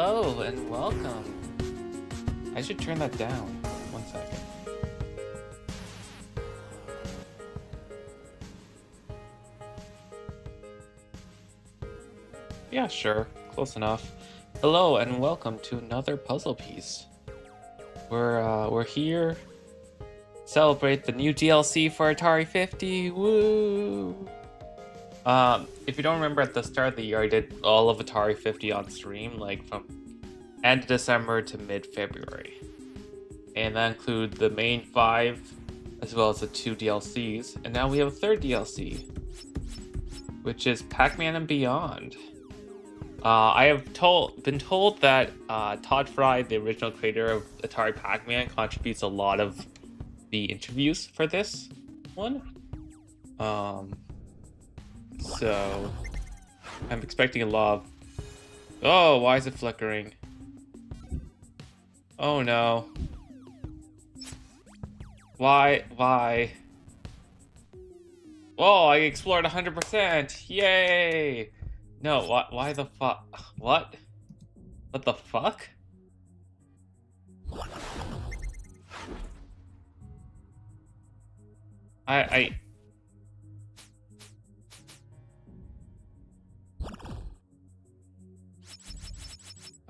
Hello and welcome. I should turn that down. 1 second. Yeah, sure. Close enough. Hello and welcome to another puzzle piece. We're here to celebrate the new DLC for Atari 50. Woo! If you don't remember, at the start of the year, I did all of Atari 50 on stream, like from end of December to mid-February. And that includes the main 5, as well as the 2 DLCs. And now we have a third DLC, which is Pac-Man and Beyond. I have been told that Todd Frye, the original creator of Atari Pac-Man, contributes a lot of the interviews for this one. So I'm expecting a lot of... Oh, why is it flickering? Oh no. Why? Oh, I explored 100%. Yay! No, why the fuck? What? What the fuck? I...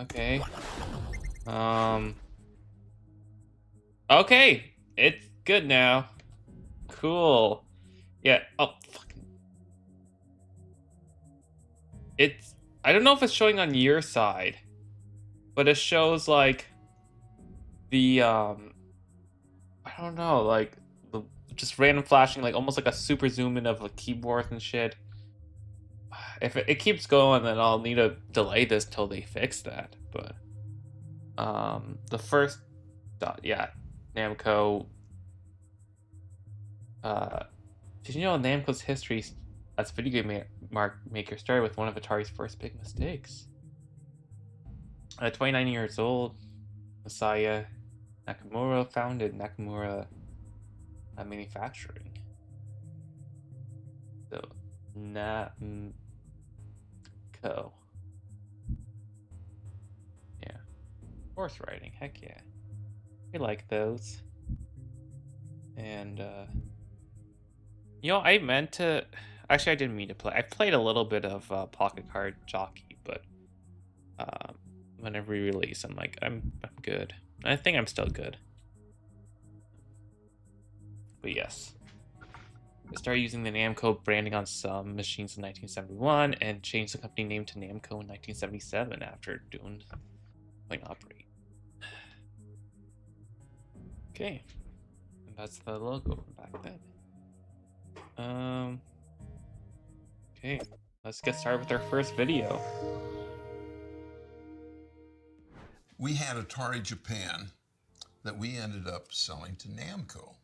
Okay. Okay, it's good now. Cool. Yeah. Oh, fucking. It's. I don't know if it's showing on your side, but it shows like the I don't know, like the just random flashing, like almost like a super zoom in of a keyboard and shit. If it keeps going, then I'll need to delay this till they fix that. But the first, yeah, Namco. Did you know Namco's history as a video game maker started with one of Atari's first big mistakes? At 29 years old, Masaya Nakamura founded Nakamura Manufacturing. So, Namco. Yeah. Horse riding, heck yeah. We like those. And, you know, I meant to... Actually, I didn't mean to play. I played a little bit of Pocket Card Jockey, but whenever we release, I'm like, I'm good. I think I'm still good. But yes. I started using the Namco branding on some machines in 1971 and changed the company name to Namco in 1977 after doing Point Operate. Okay. And that's the logo from back then. Okay, let's get started with our first video. We had Atari Japan that we ended up selling to Namco.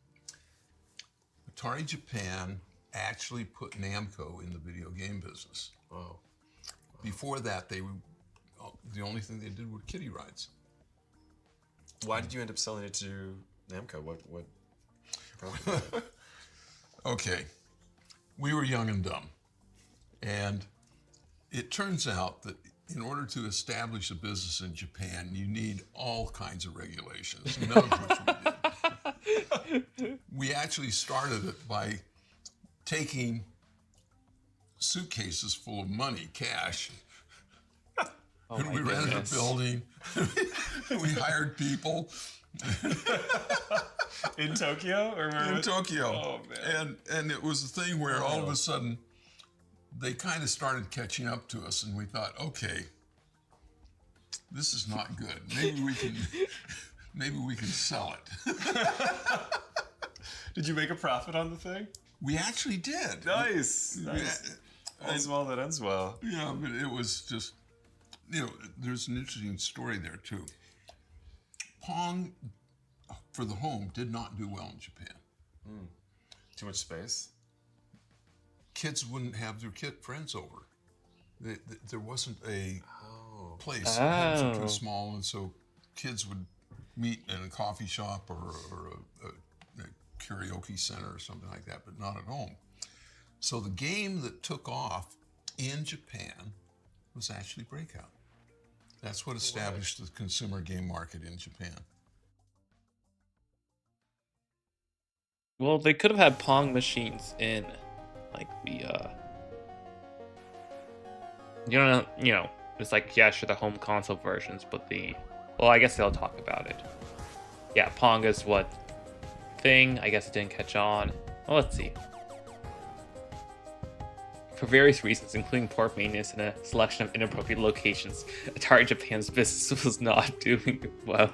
Atari Japan actually put Namco in the video game business. Wow. Before that, the only thing they did were kiddie rides. Why did you end up selling it to Namco? What Okay, we were young and dumb. And it turns out that in order to establish a business in Japan, you need all kinds of regulations, none of which we did. We actually started it by taking suitcases full of money, cash, Oh and we rented a building, we hired people. In Tokyo or where? In Tokyo. Oh man. And it was a thing where all of a sudden they kind of started catching up to us, and we thought, okay, this is not good. Maybe we can sell it. Did you make a profit on the thing? We actually did. Nice. All small that ends well. Yeah, but it was just, there's an interesting story there too. Pong for the home did not do well in Japan. Too much space? Kids wouldn't have their friends over. There wasn't a place. Oh. Homes were too small, and so kids would meet in a coffee shop or a karaoke center or something like that, but not at home. So the game that took off in Japan was actually Breakout. That's what established the consumer game market in Japan. Well, they could have had Pong machines in, like, the, it's like, yeah, sure, the home console versions, but well, I guess they'll talk about it. Yeah, Pong is what thing, I guess it didn't catch on. Well, let's see. For various reasons, including poor maintenance and a selection of inappropriate locations, Atari Japan's business was not doing well.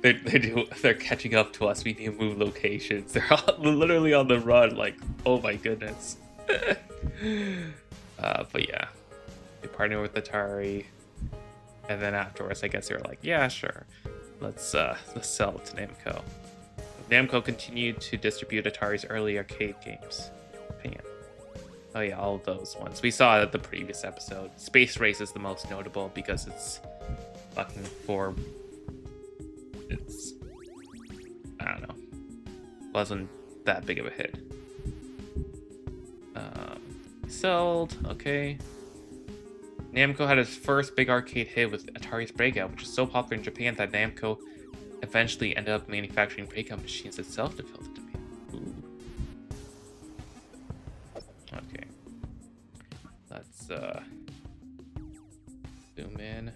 They're catching up to us. We need to move locations. They're literally on the run. Like, oh my goodness. But yeah, they partnered with Atari, and then afterwards, I guess they were like, yeah, sure, let's sell it to Namco. Namco continued to distribute Atari's early arcade games. Japan. Oh yeah, all of those ones. We saw it at the previous episode. Space Race is the most notable because it's fucking I don't know. Wasn't that big of a hit. Sold, okay. Namco had its first big arcade hit with Atari's Breakout, which was so popular in Japan that Namco eventually ended up manufacturing Breakout machines itself to fill the demand. Ooh. Okay. Let's zoom in.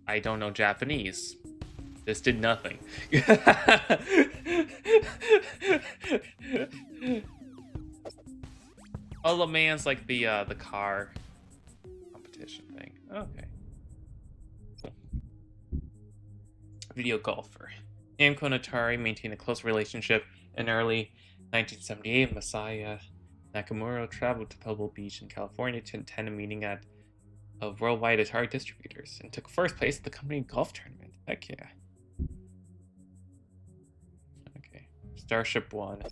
I don't know Japanese. This did nothing. Oh, Le Mans, like the car competition thing. Okay. Cool. Video golfer. Namco and Atari maintained a close relationship. In early 1978, Masaya Nakamura traveled to Pebble Beach in California to attend a meeting of worldwide Atari distributors and took first place at the company golf tournament. Heck yeah. Okay. Starship 1.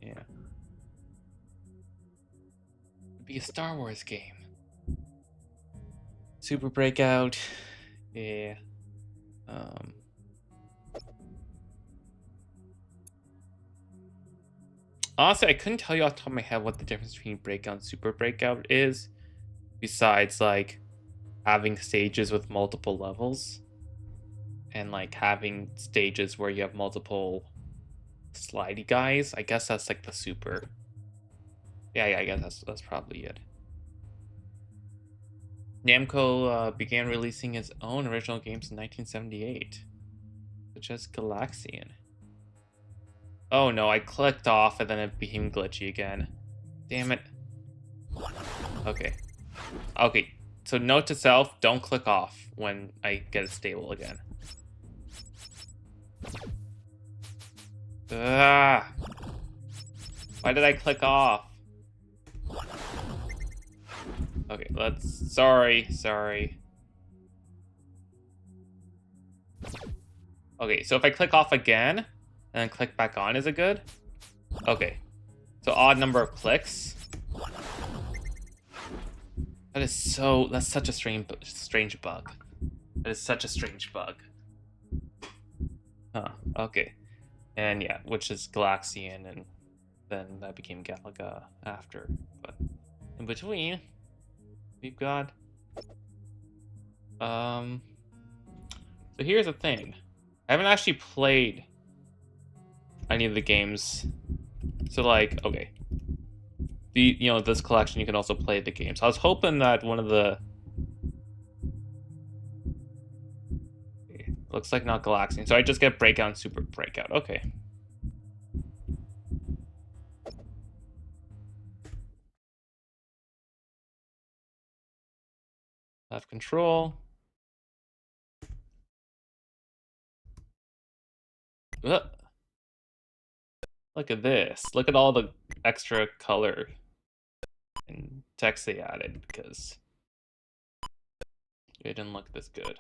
Yeah. It'd be a Star Wars game. Super Breakout. Yeah. Honestly, I couldn't tell you off the top of my head what the difference between Breakout and Super Breakout is, besides like having stages with multiple levels and like having stages where you have multiple slidey guys. I guess that's like the Super. Yeah, I guess that's probably it. Namco began releasing its own original games in 1978, such as Galaxian. Oh no, I clicked off and then it became glitchy again. Damn it. Okay. Okay, so note to self, don't click off when I get it stable again. Ah! Why did I click off? Okay, sorry. Okay, so if I click off again, and then click back on, is it good? Okay. So odd number of clicks. That's such a strange bug. That is such a strange bug. Huh, okay. And yeah, which is Galaxian, and then that became Galaga after. But in between, we've got so here's the thing. I haven't actually played any of the games. So like, okay. This collection you can also play the games. I was hoping that one of the looks like not Galaxian. So I just get Breakout and Super Breakout. Okay. Left control. Ugh. Look at this. Look at all the extra color and text they added because it didn't look this good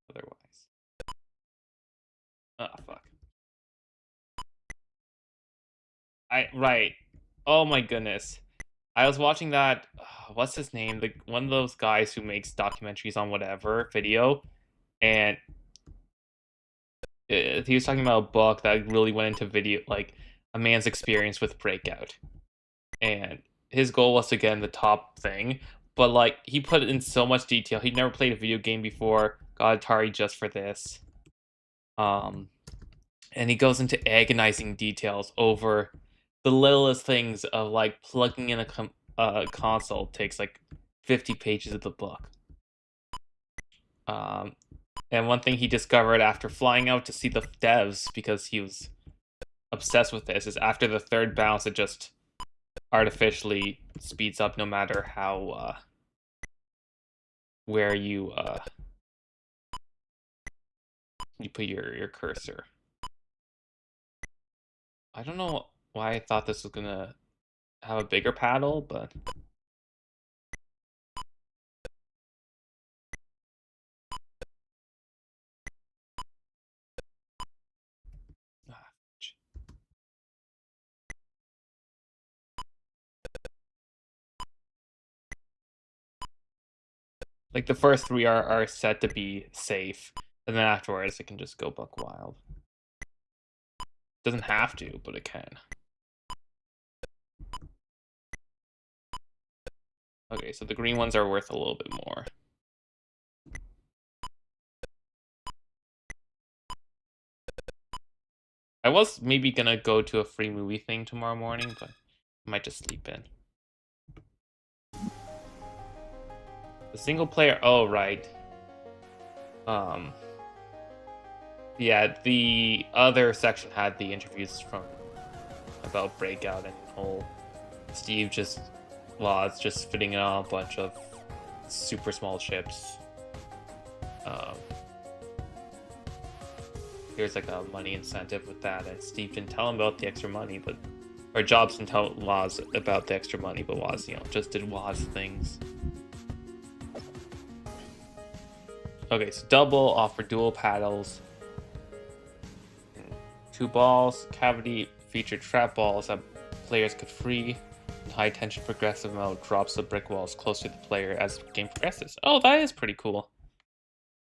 otherwise. Oh, fuck. Right. Oh my goodness. I was watching that, what's his name? One of those guys who makes documentaries on whatever video, and he was talking about a book that really went into video, like a man's experience with Breakout. And his goal was to get in the top thing, but like he put in so much detail. He'd never played a video game before, got Atari just for this. And he goes into agonizing details over the littlest things of like plugging in a console takes like 50 pages of the book. And one thing he discovered after flying out to see the devs, because he was obsessed with this, is after the third bounce, it just artificially speeds up no matter how where you put your cursor. I don't know why I thought this was gonna have a bigger paddle, but like the first three are set to be safe, and then afterwards it can just go buck wild. Doesn't have to, but it can. Okay, so the green ones are worth a little bit more. I was maybe gonna go to a free movie thing tomorrow morning, but I might just sleep in. The single player, oh right. Yeah, the other section had the interviews from about Breakout and whole Steve just fitting on a bunch of super small chips. Here's like a money incentive with that, and Steve didn't tell him about the extra money, but or Jobs didn't tell Woz about the extra money, but Woz, just did Woz things. Okay, so double offer dual paddles, 2 balls, cavity featured trap balls that players could free. High tension progressive mode drops the brick walls closer to the player as the game progresses. Oh, that is pretty cool.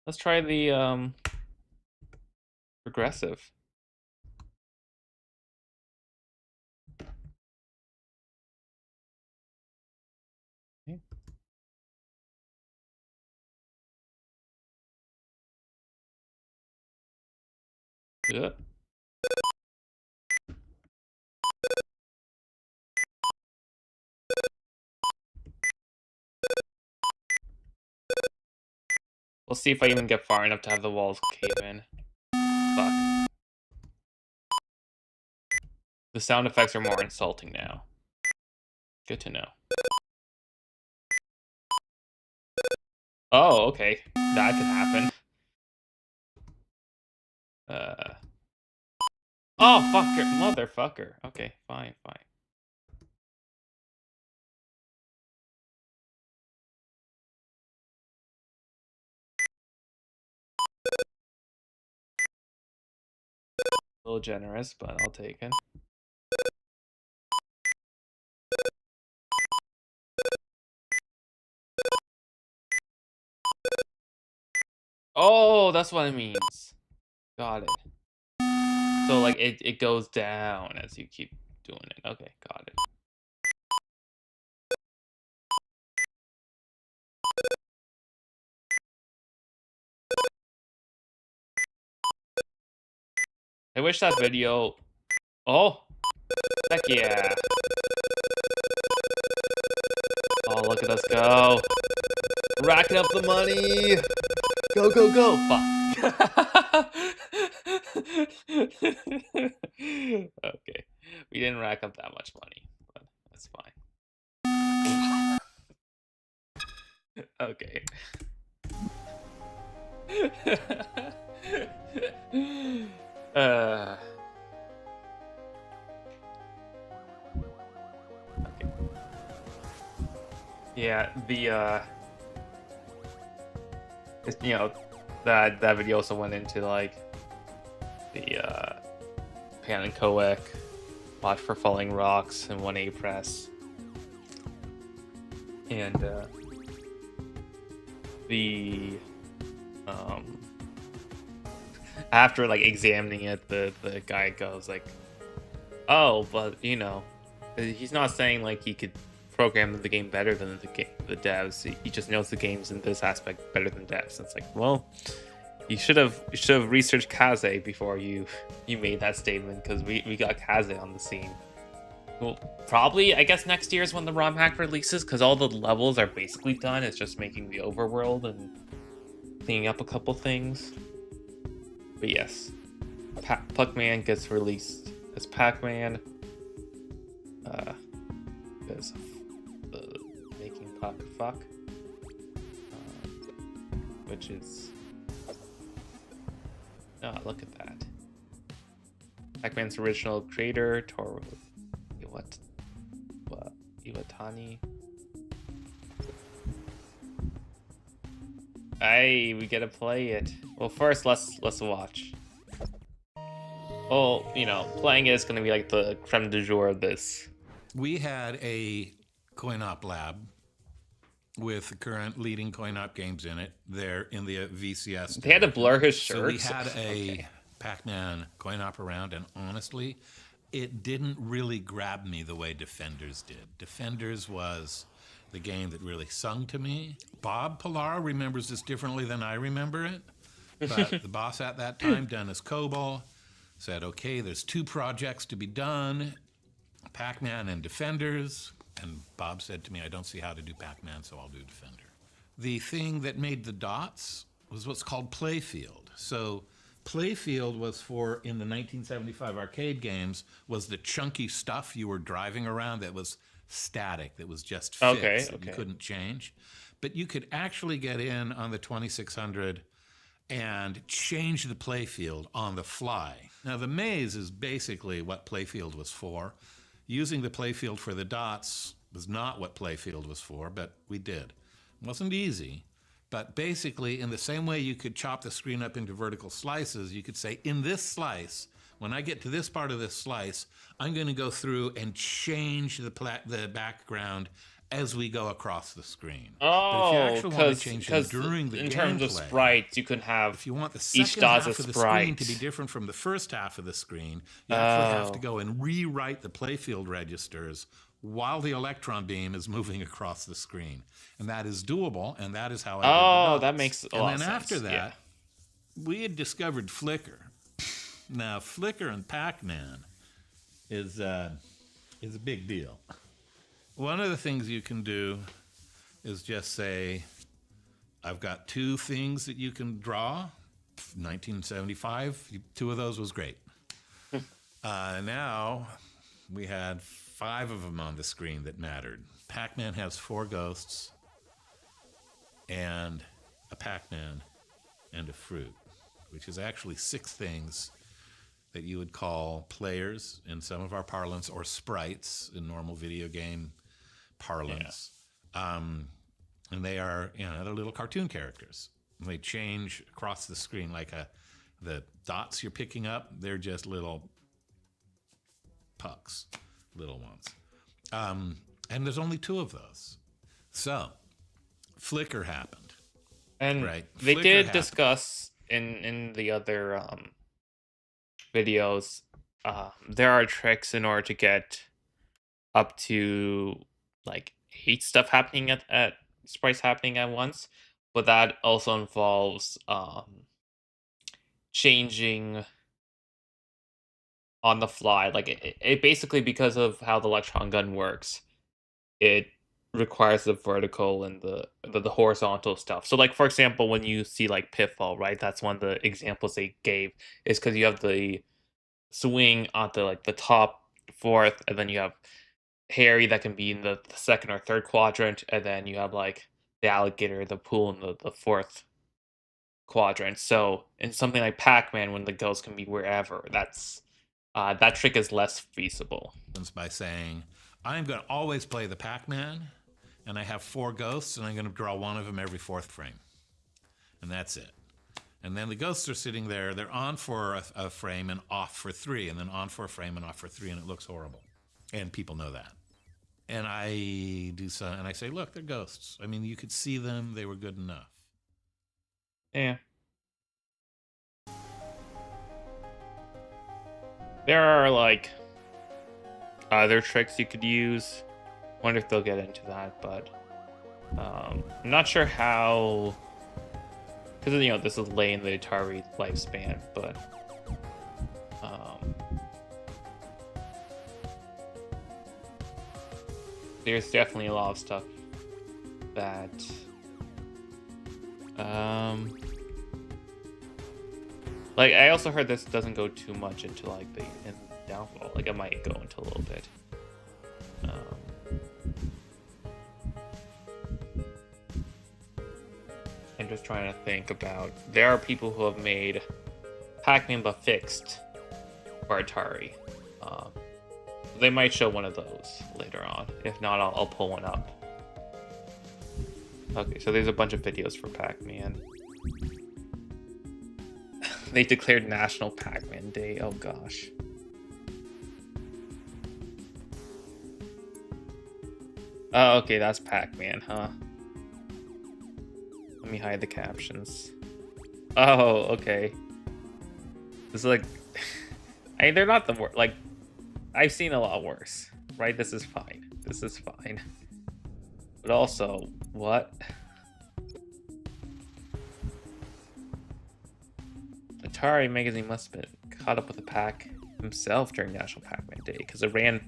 Let's try the progressive. Okay. Yeah. We'll see if I even get far enough to have the walls cave in. Fuck. The sound effects are more insulting now. Good to know. Oh, okay. That could happen. Oh, fucker. Motherfucker. Okay, fine. A little generous, but I'll take it. Oh, that's what it means. Got it. So, like, it goes down as you keep doing it. Okay, got it. I wish that video... Oh! Heck yeah! Oh, look at us go! Racking up the money! Go! Fuck! Okay. We didn't rack up that much money, but that's fine. Okay. Okay. Yeah, that video also went into like the Pan and Coec, Watch for Falling Rocks, and 1A Press, and the after like examining it, the guy goes like, oh, but he's not saying like he could programmed the game better than the devs. He just knows the games in this aspect better than devs. And it's like, well, you should have researched Kaze before you made that statement, because we got Kaze on the scene. Well, probably, I guess next year is when the ROM hack releases, because all the levels are basically done. It's just making the overworld and cleaning up a couple things. But yes, Puckman gets released as Pac-Man. Because making Puck fuck. Which is... Oh, look at that. Pac-Man's original creator, Toru Iwatani. Hey, we get to play it. Well, first, let's watch. Well, you know, playing it is going to be like the creme de jour of this. We had a coin-op lab with the current leading coin-op games in it there in the VCS. They had to blur his shirt. So we had a Pac-Man coin-op around, and honestly, it didn't really grab me the way Defenders did. Defenders was the game that really sung to me. Bob Pilar remembers this differently than I remember it, but the boss at that time, Dennis Coble, said, okay, there's 2 projects to be done, Pac-Man and Defenders. And Bob said to me, I don't see how to do Pac-Man, so I'll do Defender. The thing that made the dots was what's called Playfield. So Playfield was for, in the 1975 arcade games, was the chunky stuff you were driving around that was static, that was just fixed, that you couldn't change. But you could actually get in on the 2600 and change the playfield on the fly. Now, the maze is basically what Playfield was for. Using the playfield for the dots was not what Playfield was for, but we did. It wasn't easy, but basically, in the same way you could chop the screen up into vertical slices, you could say, in this slice, when I get to this part of this slice, I'm going to go through and change the background as we go across the screen. Oh, because during the in gameplay, terms of sprites, you can have if you want the each second dot half as of the sprite. screen to be different from the first half of the screen, you actually have to go and rewrite the playfield registers while the electron beam is moving across the screen. And that is doable, and that is how I did the dots. That makes a lot of sense. And then after that, we had discovered Flicker. Now, Flicker and Pac-Man is a big deal. One of the things you can do is just say, I've got 2 things that you can draw. 1975, 2 of those was great. Now we had 5 of them on the screen that mattered. Pac-Man has 4 ghosts and a Pac-Man and a fruit, which is actually 6 things that you would call players in some of our parlance, or sprites in normal video game parlance. And they are, they're little cartoon characters. And they change across the screen like the dots you're picking up, they're just little pucks, little ones. And there's only 2 of those. So, Flicker happened. And right? they Flicker did happened. discuss in the other videos, there are tricks in order to get up to like 8 stuff happening at sprites happening at once, but that also involves changing on the fly. Like it basically, because of how the electron gun works, it requires the vertical and the horizontal stuff. So like, for example, when you see like Pitfall, right, that's one of the examples they gave, is because you have the swing on the top 4th, and then you have Harry that can be in the 2nd or 3rd quadrant, and then you have like the alligator, the pool in the 4th quadrant. So in something like Pac-Man, when the ghost can be wherever, that's that trick is less feasible. By saying, I'm going to always play the Pac-Man, and I have 4 ghosts, and I'm going to draw one of them every 4th frame. And that's it. And then the ghosts are sitting there, they're on for a frame and off for 3, and then on for a frame and off for 3, and it looks horrible. And people know that. And I do so, and I say, look, they're ghosts. I mean, you could see them, they were good enough. Yeah. There are like other tricks you could use. Wonder if they'll get into that, but I'm not sure how, because this is late in the Atari lifespan, but there's definitely a lot of stuff that like I also heard this doesn't go too much into like the downfall. Like it might go into a little bit. I'm just trying to think about. There are people who have made Pac-Man but fixed for Atari. They might show one of those later on. If not, I'll pull one up. Okay, so there's a bunch of videos for Pac-Man. They declared National Pac-Man Day. Oh gosh. Oh, okay, that's Pac-Man, huh? Let me hide the captions. Oh, okay. This is like... I mean, they're not the worst. Like, I've seen a lot worse, right? This is fine. This is fine. But also, what? Atari magazine must have been caught up with the pack himself during National Pac-Man Day, because it ran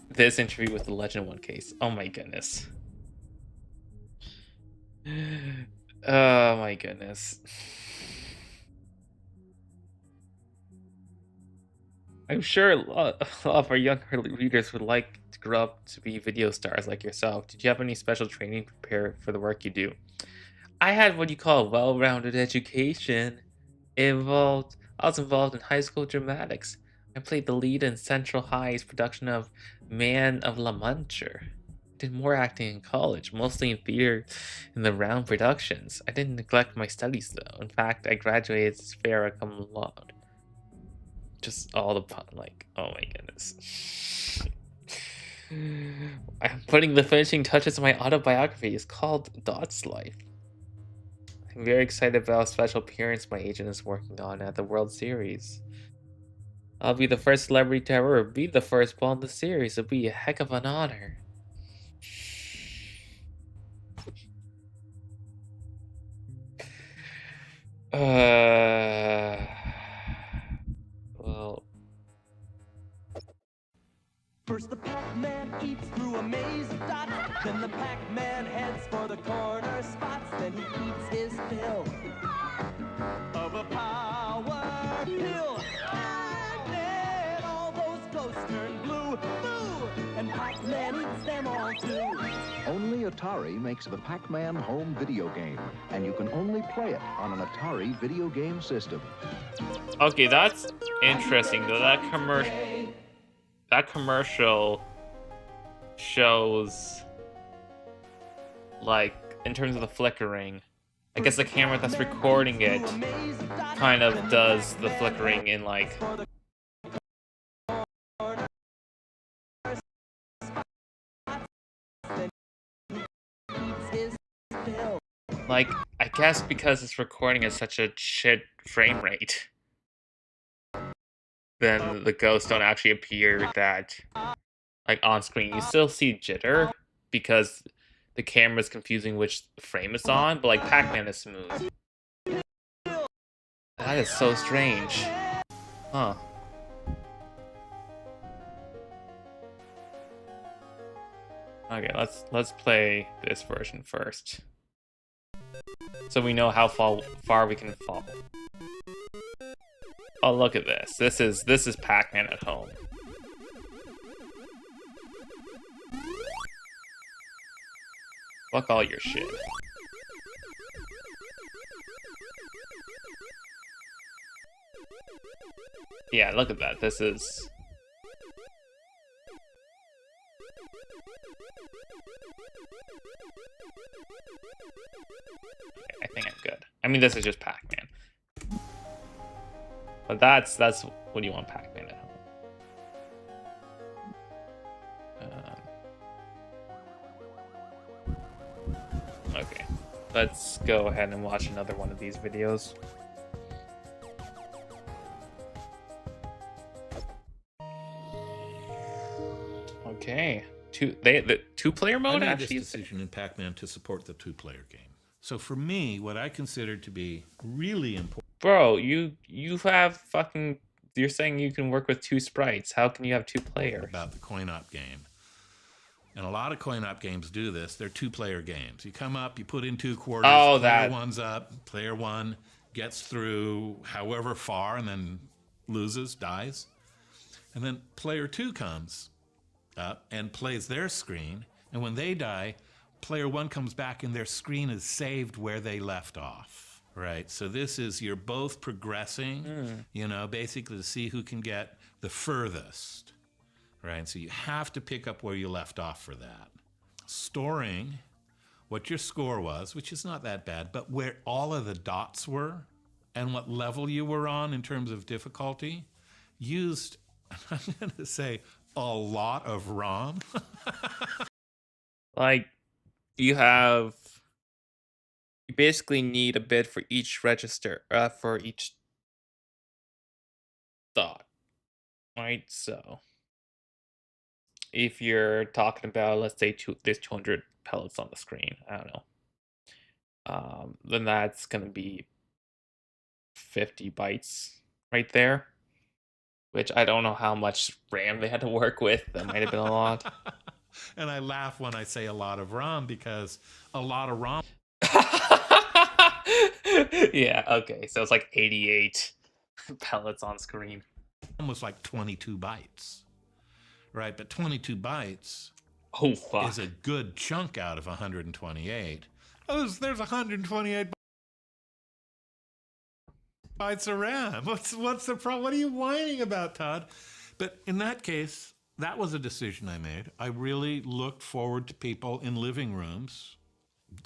this interview with the Legend One case. Oh my goodness. Oh my goodness. I'm sure a lot of our younger readers would like to grow up to be video stars like yourself. Did you have any special training to prepare for the work you do? I had what you call a well-rounded education. I was involved in high school dramatics. I played the lead in Central High's production of Man of La Mancha. Did more acting in college, mostly in theater and the round productions. I didn't neglect my studies though. In fact, I graduated as fair cum laude. Just all the fun, like, oh my goodness. I'm putting the finishing touches to my autobiography. It's called Dot's Life. I'm very excited about a special appearance my agent is working on at the World Series. I'll be the first celebrity to ever be the first ball in the series. It'll be a heck of an honor. Well. First the Pac-Man eats through a maze of dots. Then the Pac-Man heads for the corner spots. Then he eats his fill of a power pill. And then all those ghosts turn blue. Boo! And Pac-Man eats them all too. Only Atari makes the Pac-Man home video game, and you can only play it on an Atari video game system. Okay, that's interesting though. That commercial shows, like, in terms of the flickering, I guess the camera that's recording it kind of does the flickering in, like, I guess because it's recording at such a shit frame rate, then the ghosts don't actually appear that, like, on screen. You still see jitter because the camera is confusing which frame it's on, but like Pac-Man is smooth. That is so strange. Huh. Okay, let's play this version first, so we know how far we can fall. Oh, look at this. This is Pac-Man at home. Fuck all your shit. Yeah, look at that. This is... Okay, I think I'm good. I mean, this is just Pac-Man. But that's what you want Pac-Man at home. Okay, let's go ahead and watch another one of these videos. Okay, the 2-player I mode made this actually is decision in Pac-Man to support the 2-player game. So for me, what I considered to be really important Bro, you have fucking. You're saying you can work with 2 sprites. How can you have 2 players? about the coin-op game, and a lot of coin-op games do this, they're 2-player games. You come up, you put in 2 quarters, Oh, player that. one's up, player one gets through however far and then loses, dies. And then player 2 comes up and plays their screen, and when they die, player 1 comes back and their screen is saved where they left off. Right, so this is, you're both progressing, you know, basically to see who can get the furthest, right? So you have to pick up where you left off for that. Storing what your score was, which is not that bad, but where all of the dots were and what level you were on in terms of difficulty, used, I'm going to say, a lot of ROM. Like, you basically need a bit for each register, for each dot, right? So, if you're talking about, let's say, there's 200 pellets on the screen, I don't know, then that's going to be 50 bytes right there, which I don't know how much RAM they had to work with. That might have been a lot. And I laugh when I say a lot of ROM because a lot of ROM Yeah, okay, so it's like 88 pellets on screen. was like 22 bytes, right? But 22 bytes Oh, fuck. is a good chunk out of 128. There's 128 bytes of RAM. What's the problem? What are you whining about, Todd? But in that case, that was a decision I made. I really looked forward to people in living rooms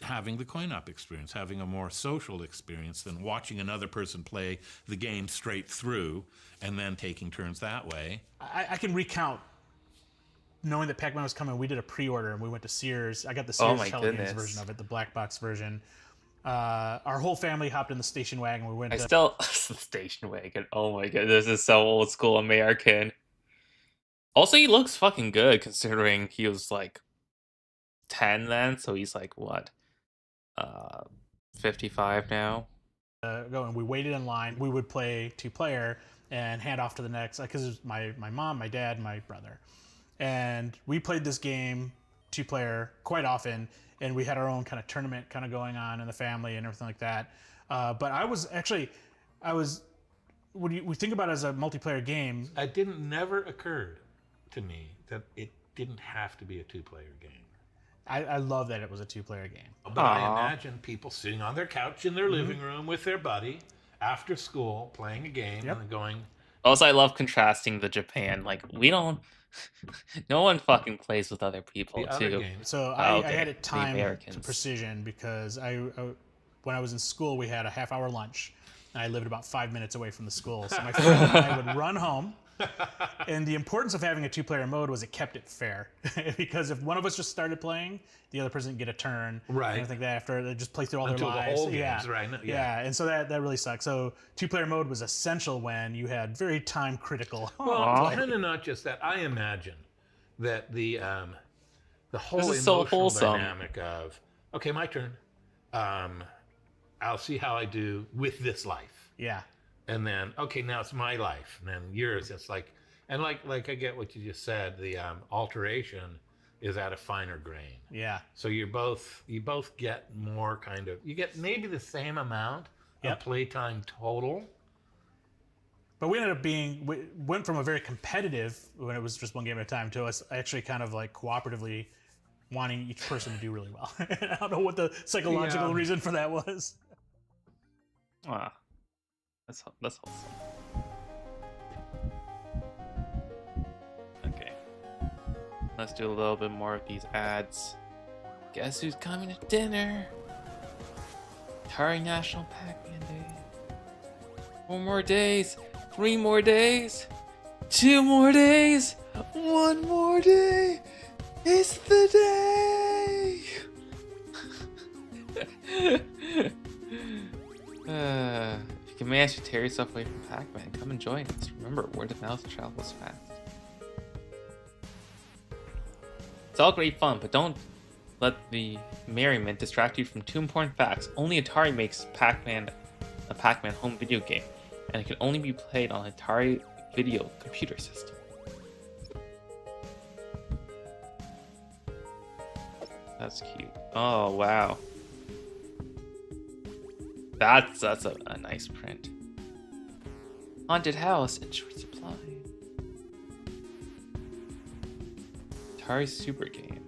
having the coin-op experience, having a more social experience than watching another person play the game straight through and then taking turns that way. I can recount. Knowing that Pac-Man was coming, we did a pre-order and we went to Sears. I got the Oh Sears my Telegames goodness. version of it, the black box version. Our whole family hopped in the station wagon. We went I to still the station wagon. Oh my god, this is so old school American. Also, he looks fucking good considering he was like 10 then, so he's like what? 55 now. go and we waited in line. We would play 2-player and hand off to the next, because it was my mom, my dad, my brother. And we played this game 2-player quite often, and we had our own kind of tournament kind of going on in the family and everything like that. But when we think about it as a multiplayer game, It never occurred to me that it didn't have to be a 2-player game. I love that it was a 2-player game. But I imagine people sitting on their couch in their living room with their buddy after school playing a game and going. Also, I love contrasting the Japan. Like, we don't. No one fucking plays with other people, The other too. games. So Oh, I had it the timed to Americans. precision because when I was in school, we had a half-hour lunch, and I lived about 5 minutes away from the school. So my friend and I would run home, and the importance of having a 2-player mode was it kept it fair. Because if one of us just started playing, the other person didn't get a turn. Right. And everything like that after they just play through all Until their the lives. whole games, yeah. right, no, Yeah. And so that really sucked. So 2-player mode was essential when you had very time critical. Well, kind of not just that. I imagine that the whole This is so emotional wholesome. dynamic of, okay, my turn. I'll see how I do with this life. Yeah. And then, okay, now it's my life. And then yours, it's like, and like I get what you just said, the alteration is at a finer grain. Yeah. So you both get more kind of, you get maybe the same amount Yep. of playtime total. But we ended up we went from a very competitive, when it was just one game at a time, to us actually kind of like cooperatively wanting each person to do really well. I don't know what the psychological reason for that was. Ah, that's wholesome. Okay, let's do a little bit more of these ads. Guess who's coming to dinner? Atari National Pac-Man Day. 4 more days. 3 more days. 2 more days. 1 more day. It's the day. If you can manage to tear yourself away from Pac-Man, come and join us. Remember, word of mouth travels fast. all great fun, but don't let the merriment distract you from two important facts. Only Atari makes Pac-Man a Pac-Man home video game, and it can only be played on Atari video computer system. That's cute. Oh wow. That's a nice print. Haunted house in short supply. Atari Super Game.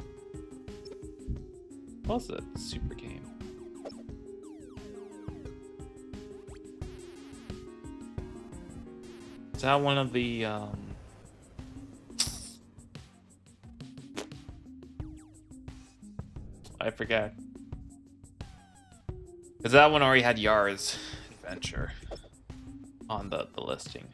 What's a Super Game? Is that one of the I forget. Because that one already had Yar's Adventure on the listing.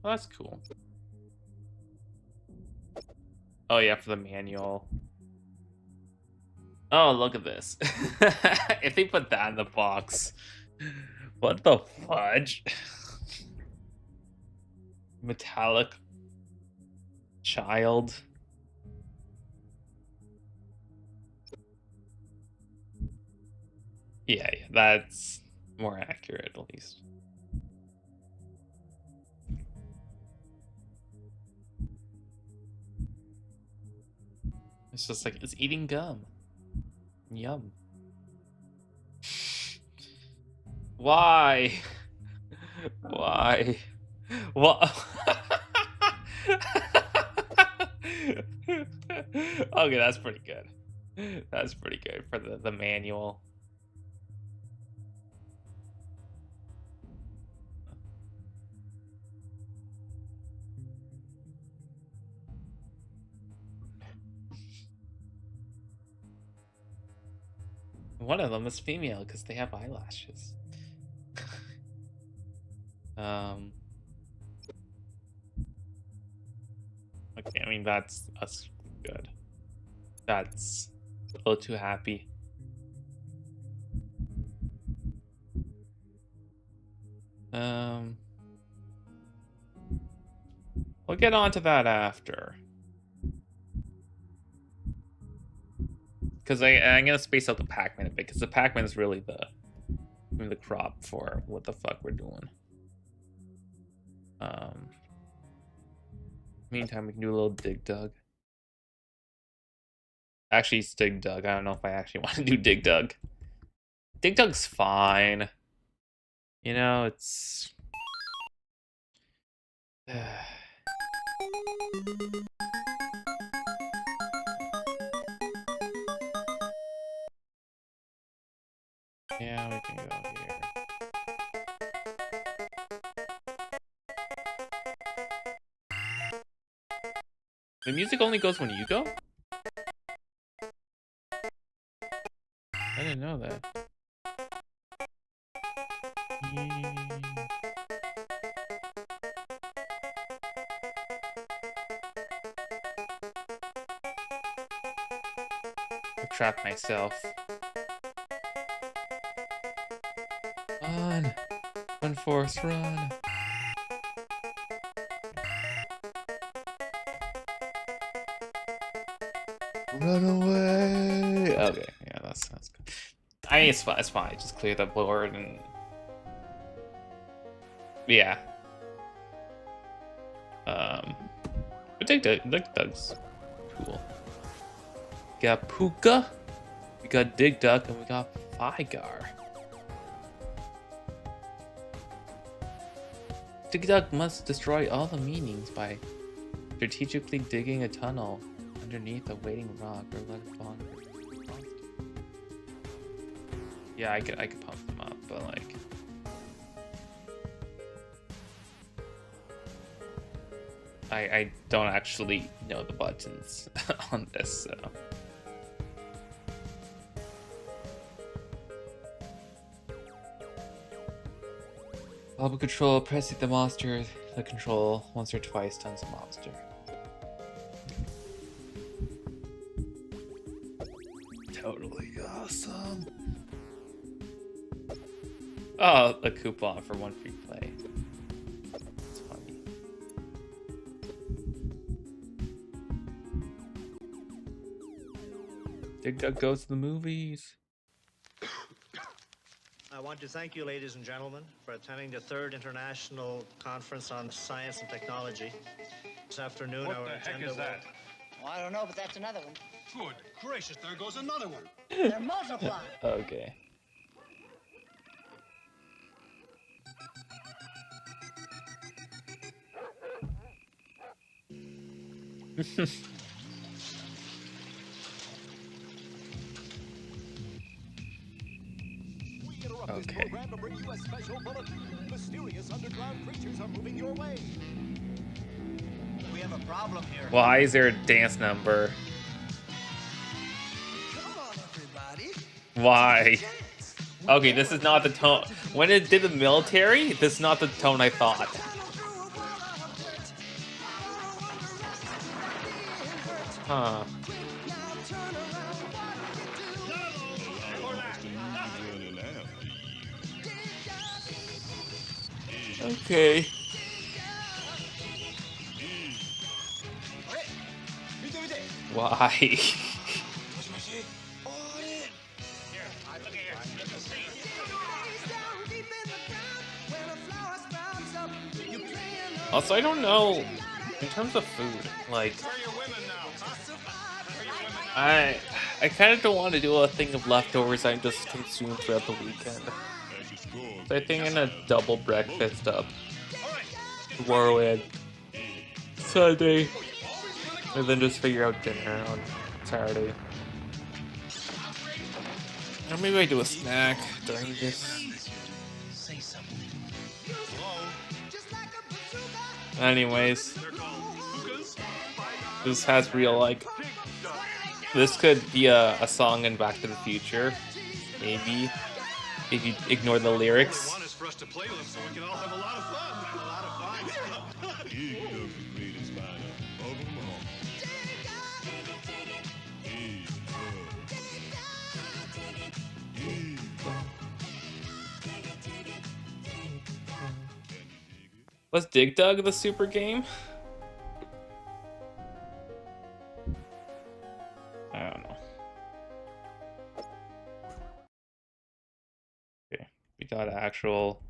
Well, that's cool. Oh yeah, for the manual. Oh, look at this. If they put that in the box. What the fudge? Metallic child. Yeah, that's more accurate at least. It's just like, it's eating gum. Yum. Why? Why? What? Okay, that's pretty good. That's pretty good for the manual. One of them is female because they have eyelashes. Okay, I mean that's good. That's a little too happy. We'll get on to that after. Because I'm gonna space out the Pac-Man a bit, because the Pac-Man is really the crop for what the fuck we're doing. Meantime, we can do a little Dig Dug. Actually, it's Dig Dug. I don't know if I actually want to do Dig Dug. Dig Dug's fine. You know, it's... Yeah, we can go here. The music only goes when you go? I didn't know that. I trapped myself. Run! Run, Forrest, run! Run away! Okay, yeah, that's good. I mean, it's fine. Just clear the board and... Yeah. But Dig Dug's cool. We got Puka, we got Dig Dug, and we got Fygar. Dig Dug must destroy all the meanings by strategically digging a tunnel underneath a waiting rock or let it fall. Yeah, I could pump them up, but like... I don't actually know the buttons on this, so... Double control, press the monster, the control once or twice stuns a monster. Totally awesome. Oh, the coupon for one free play. That's funny. Dig Dug goes to the movies. I want to thank you, ladies and gentlemen, for attending the 3rd International Conference on Science and Technology. This afternoon, What our the heck agenda is that? Well, I don't know, but that's another one. Good gracious, there goes another one. They're multiplying. Okay. Okay. To bring you a special bulletin. Mysterious underground creatures are moving your way. We have a problem here. Why is there a dance number? Come on, everybody. Why? Okay, this is not the tone. When it did the military, this is not the tone I thought. Huh. Okay. Why? Also, I don't know, in terms of food, like, I kind of don't want to do a thing of leftovers I just consume throughout the weekend. So I think I'm gonna double breakfast up tomorrow and Sunday, and then just figure out dinner on Saturday. Or maybe I do a snack during this. Anyways, this has real, like, this could be a song in Back to the Future, maybe, if you ignore the lyrics. One is for us to play them so we can all have a lot of fun. Was Dig Dug the super game? I don't know. Okay, we got an actual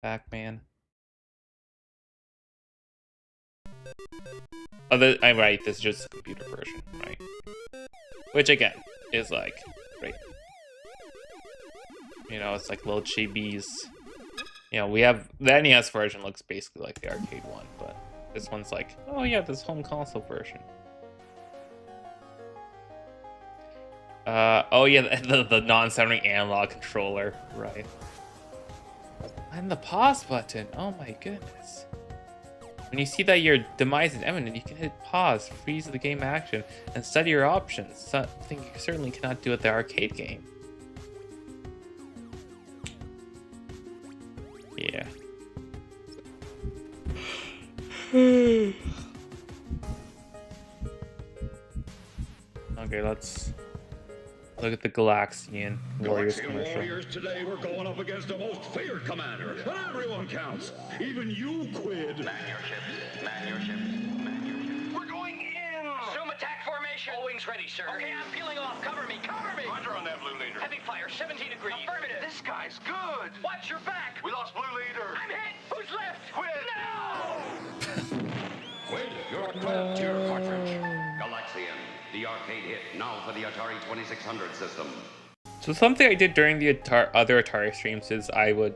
Pac-Man. Oh, I'm right, this is just the computer version, right? Which, again, is like, great. You know, it's like little chibis. You know, we have the NES version looks basically like the arcade one, but this one's like, oh yeah, this home console version. Oh yeah, the non-sounding analog controller, right? And the pause button. Oh my goodness. When you see that your demise is imminent, you can hit pause, freeze the game action, and study your options. Something you certainly cannot do at the arcade game. Yeah. Okay, let's look at the Galaxian Warriors commercial. Warriors, today we're going up against the most feared commander, but everyone counts. Even you, Quid. Man your ships. Man your ships. Man your ships. We're going in. Assume attack formation. All wings ready, sir. Okay, I'm peeling off. Cover me. Cover me. Roger on that, Blue Leader. Heavy fire, 17 degrees. Affirmative. This guy's good. Watch your back. We lost Blue Leader. I'm hit. Who's left? Quid. No! Quid, you're equipped to your cartridge. Galaxian, the arcade hit, now for the Atari 2600 system. So something I did during the other Atari streams is I would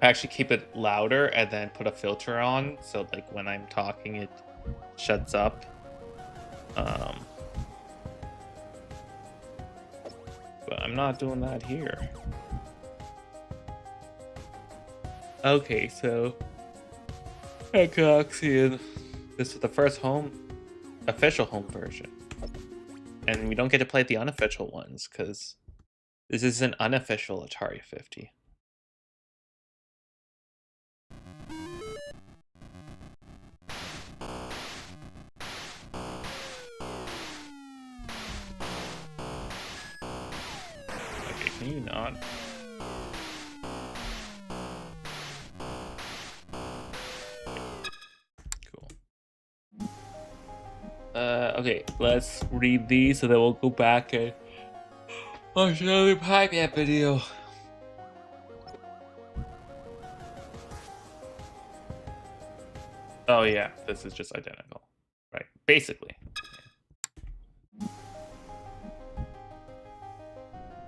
actually keep it louder and then put a filter on, so like when I'm talking it shuts up. But I'm not doing that here. Okay, so Galaxian. This is the first official home version. And we don't get to play the unofficial ones, because this is an unofficial Atari 50. Okay, can you not? Okay, let's read these so then we'll go back and watch another Pac-Man video. Oh yeah, this is just identical. Right, basically.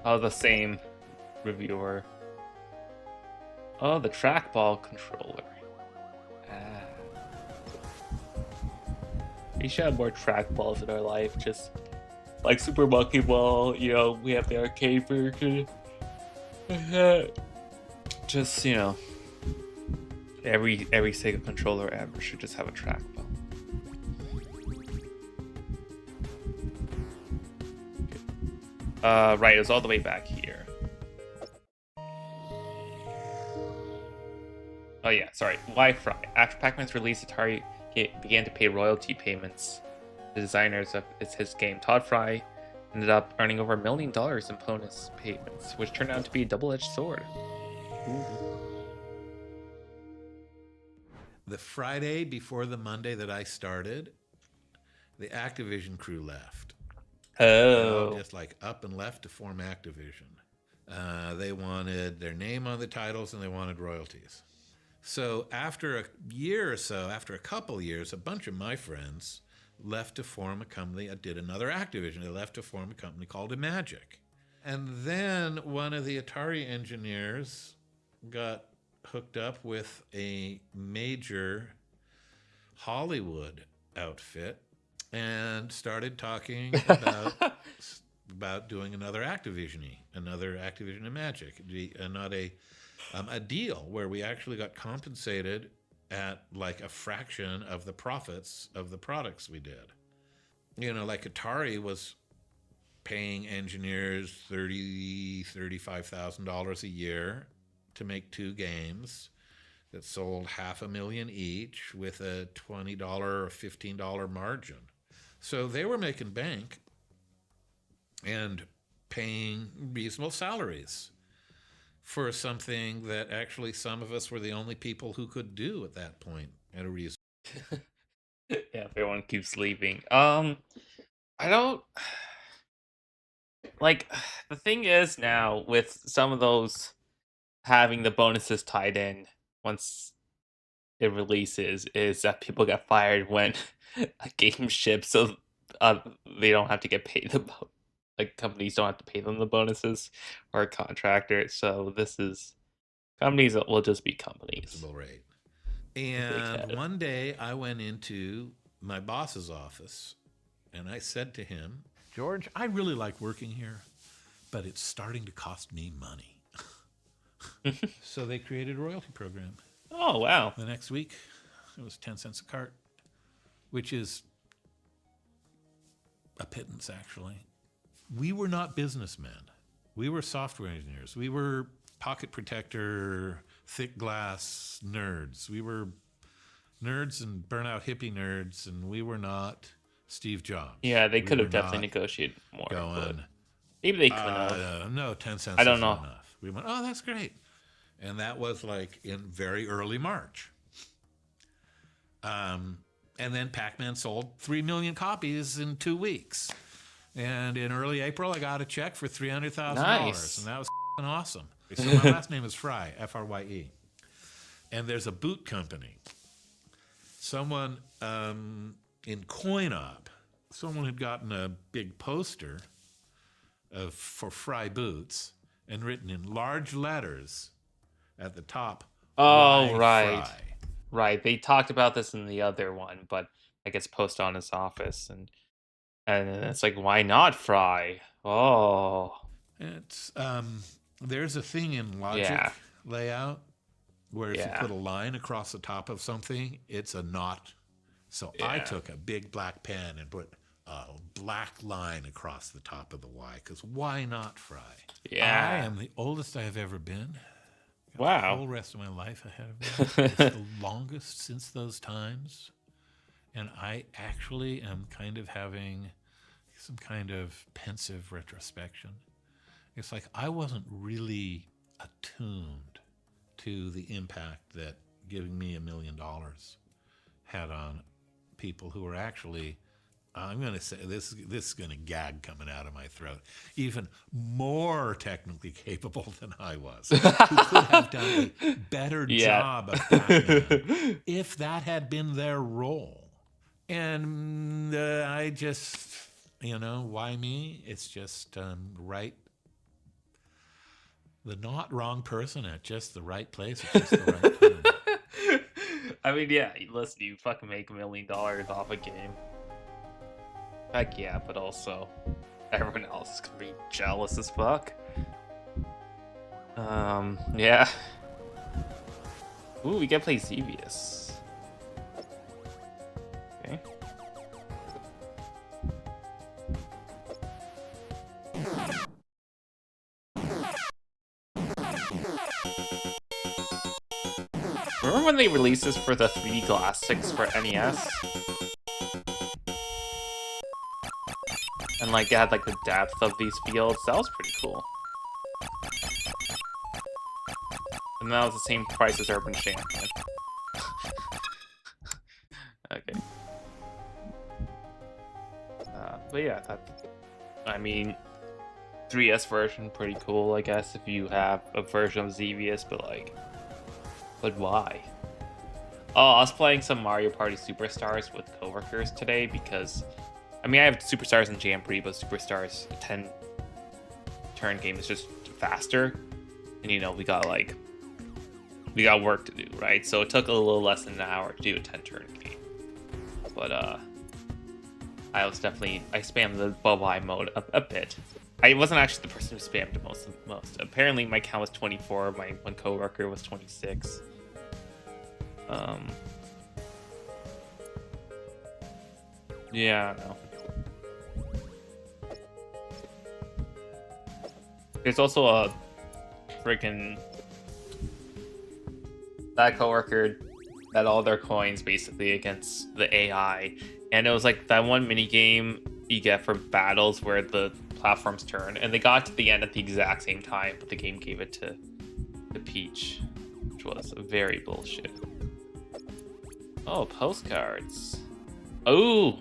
Oh, the same reviewer. Oh, the trackball controller. We should have more trackballs in our life, just like Super Monkey Ball, you know, we have the arcade version. Just, you know, every Sega controller ever should just have a trackball. Right, it was all the way back here. Oh yeah, sorry. Why Frye? After Pac-Man's release, Atari began to pay royalty payments to designers of his game. Todd Frye ended up earning over $1 million in bonus payments, which turned out to be a double-edged sword. Ooh. The Friday before the Monday that I started, the Activision crew left. They all just like up and left to form Activision. They wanted their name on the titles and they wanted royalties. So after a year or so, after a couple years, a bunch of my friends left to form a company that did another Activision. They left to form a company called Imagic. And then one of the Atari engineers got hooked up with a major Hollywood outfit and started talking about doing another Activision-y, another Activision Imagic, not a deal where we actually got compensated at like a fraction of the profits of the products we did. You know, like Atari was paying engineers $35,000 a year to make 2 games that sold $500,000 each with a $20 or $15 margin. So they were making bank and paying reasonable salaries for something that actually some of us were the only people who could do at that point at a reason. Yeah, everyone keeps leaving. I don't like the thing is now with some of those having the bonuses tied in once it releases is that people get fired when a game ships, so they don't have to get paid like companies don't have to pay them the bonuses or a contractor. So this is companies that will just be companies. Rate. And one day I went into my boss's office and I said to him, George, I really like working here, but it's starting to cost me money. So they created a royalty program. Oh, wow. The next week, it was 10 cents a cart, which is a pittance, actually. We were not businessmen. We were software engineers. We were pocket protector, thick glass nerds. We were nerds and burnout hippie nerds, and we were not Steve Jobs. Yeah, they could have definitely negotiated more. Going, maybe they couldn't have. No, 10 cents I don't know. Enough. We went, oh, that's great. And that was like in very early March. And then Pac-Man sold 3 million copies in 2 weeks. And in early April, I got a check for $300,000. Nice. And that was awesome. So my last name is Frye, F-R-Y-E. And there's a boot company. Someone in CoinOp, someone had gotten a big poster for Frye boots and written in large letters at the top. Oh, right. Frye. Right. They talked about this in the other one, but I guess posted on his office. And it's like, why not Frye? Oh. It's there's a thing in Logic layout where if you put a line across the top of something, it's a knot. So I took a big black pen and put a black line across the top of the Y, because why not Frye? Yeah. I am the oldest I have ever been. Wow. The whole rest of my life ahead of me. It's the longest since those times. And I actually am kind of having some kind of pensive retrospection. It's like I wasn't really attuned to the impact that giving me $1 million had on people who were actually I'm going to say this is going to gag coming out of my throat. Even more technically capable than I was, who could have done a better job of Pac-Man if that had been their role. And I just, why me? It's just right. The not wrong person at just the right place at just the right time. I mean, yeah, listen, you fucking make $1 million off a game. Heck yeah, but also everyone else is gonna be jealous as fuck. Yeah. Ooh, we get to play Xevious. Okay. Remember when they released this for the 3D Glass 6 for NES? And like it had like the depth of these fields. That was pretty cool. And that was the same price as Urban Champion. Okay. But yeah, I mean, 3DS version pretty cool, I guess, if you have a version of Xevious, but why? Oh, I was playing some Mario Party Superstars with coworkers today because, I mean, I have Superstars and Jamboree, but Superstars 10 turn game is just faster, and we got work to do, right? So it took a little less than an hour to do a 10 turn game. But I spammed the bye mode a bit. I wasn't actually the person who spammed it most. Apparently my count was 24, my one coworker was 26. Yeah, I know. There's also a freaking that coworker bet all their coins basically against the AI, and it was like that one mini game you get for battles where the platforms turn, and they got to the end at the exact same time, but the game gave it to Peach, which was very bullshit. Oh, postcards. Oh,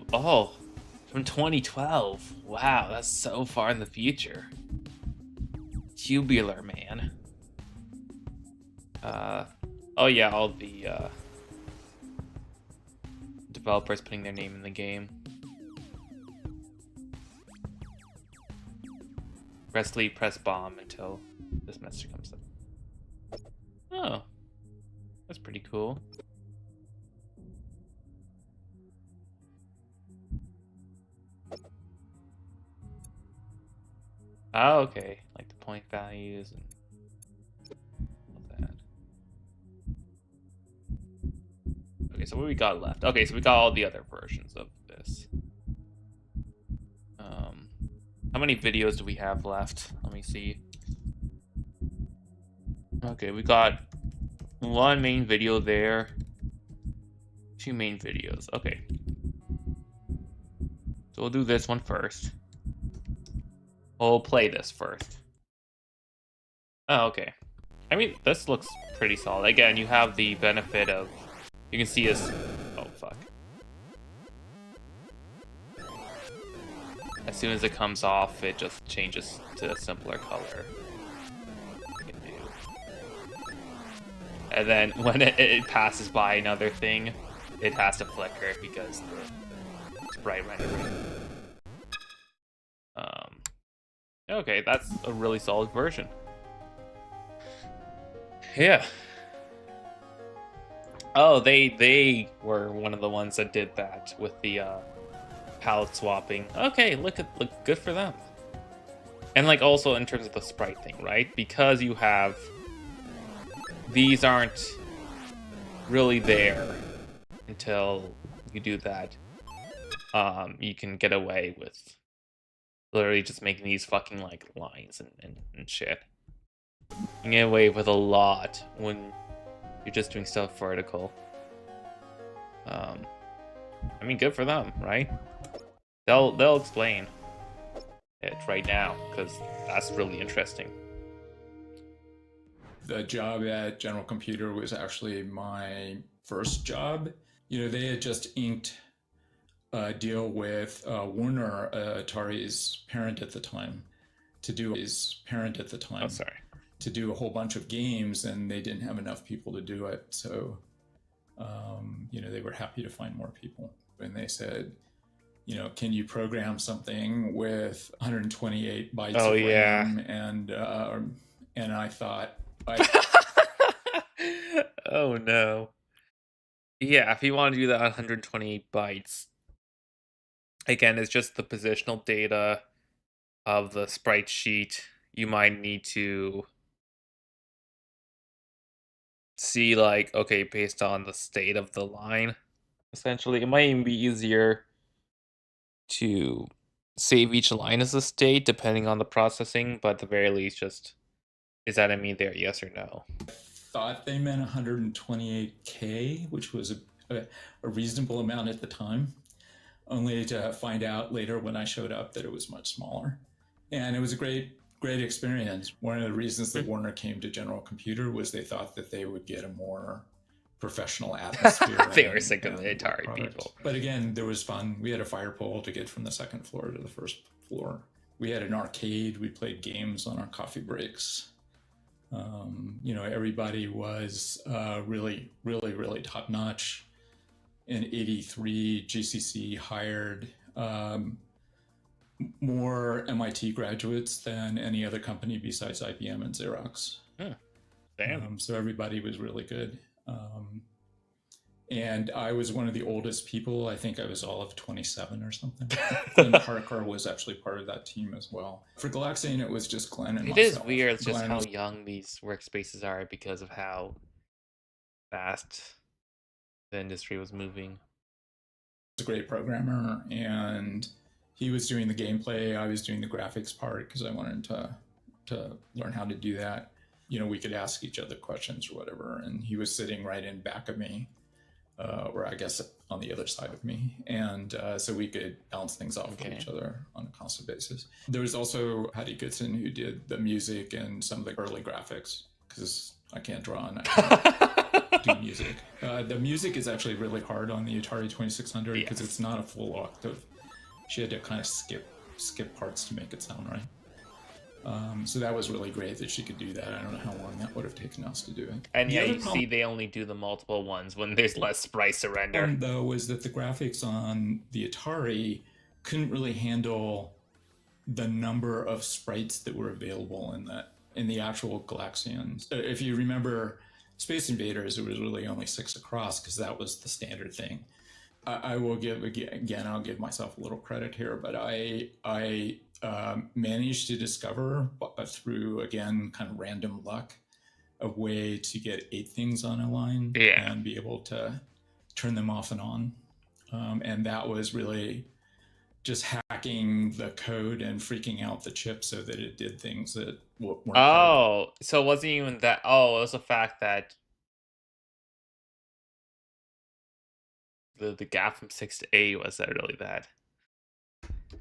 from 2012. Wow, that's so far in the future. Tubular, man. Oh yeah, all the developers putting their name in the game. Press leave, press bomb until this message comes up. Oh, that's pretty cool. Oh, okay, like the point values and all that. Okay, so what we got left? Okay, so we got all the other versions of this. How many videos do we have left? Let me see. Okay, we got one main video there. Two main videos. Okay. So we'll do this one first. We'll play this first. Oh, okay. I mean, this looks pretty solid. Again, you have the benefit of... You can see us... Oh, fuck. As soon as it comes off, it just changes to a simpler color. And then when it passes by another thing, it has to flicker because it's bright rendering. Okay, that's a really solid version. Yeah. Oh, they were one of the ones that did that with the palette swapping. Okay, look good for them. And like also in terms of the sprite thing, right? Because you have these aren't really there until you do that. You can get away with literally just making these fucking like lines and shit. You can get away with a lot when you're just doing stuff vertical. I mean, good for them, right? They'll explain it right now because that's really interesting. The job at General Computer was actually my first job. You know, they had just inked a deal with Warner, Atari's parent at the time, Oh, sorry. to do a whole bunch of games, and they didn't have enough people to do it. So, they were happy to find more people. And they said, can you program something with 128 bytes of RAM? And I thought, oh no. Yeah, if you want to do that 128 bytes, again, it's just the positional data of the sprite sheet. You might need to see, like, okay, based on the state of the line, essentially. It might even be easier to save each line as a state, depending on the processing, but at the very least, just, is that enemy there, yes or no? Thought they meant 128K, which was a reasonable amount at the time, only to find out later when I showed up that it was much smaller. And it was a great experience. One of the reasons that Warner came to General Computer was they thought that they would get a more professional atmosphere. They were sick of the Atari people. But again, there was fun. We had a fire pole to get from the second floor to the first floor. We had an arcade. We played games on our coffee breaks. Everybody was really, really, really top notch. In '83, GCC hired more MIT graduates than any other company besides IBM and Xerox. Damn. So everybody was really good. And I was one of the oldest people. I think I was all of 27 or something. Glenn Parker was actually part of that team as well. For Galaxian, it was just Glenn and It myself. is weird just Glenn how was- young these workspaces are because of how fast the industry was moving. a great programmer, and he was doing the gameplay. I was doing the graphics part because I wanted to learn how to do that. We could ask each other questions or whatever, and he was sitting right in back of me, or I guess on the other side of me, and so we could bounce things off of each other on a constant basis. There was also Patty Goodson, who did the music and some of the early graphics, because I can't draw and I can't do music. The music is actually really hard on the Atari 2600 because it's not a full octave. She had to kind of skip parts to make it sound right. So that was really great that she could do that. I don't know how long that would have taken us to do it. And yeah, you see they only do the multiple ones when there's less sprite surrender. Though, was that the graphics on the Atari couldn't really handle the number of sprites that were available in the actual Galaxians. If you remember Space Invaders, it was really only 6 across because that was the standard thing. I will I'll give myself a little credit here, but I managed to discover through, again, kind of random luck, a way to get 8 things on a line and be able to turn them off and on. And that was really just hacking the code and freaking out the chip so that it did things that weren't hard. So it wasn't even that. Oh, it was the fact that the gap from 6 to 8 was that really bad.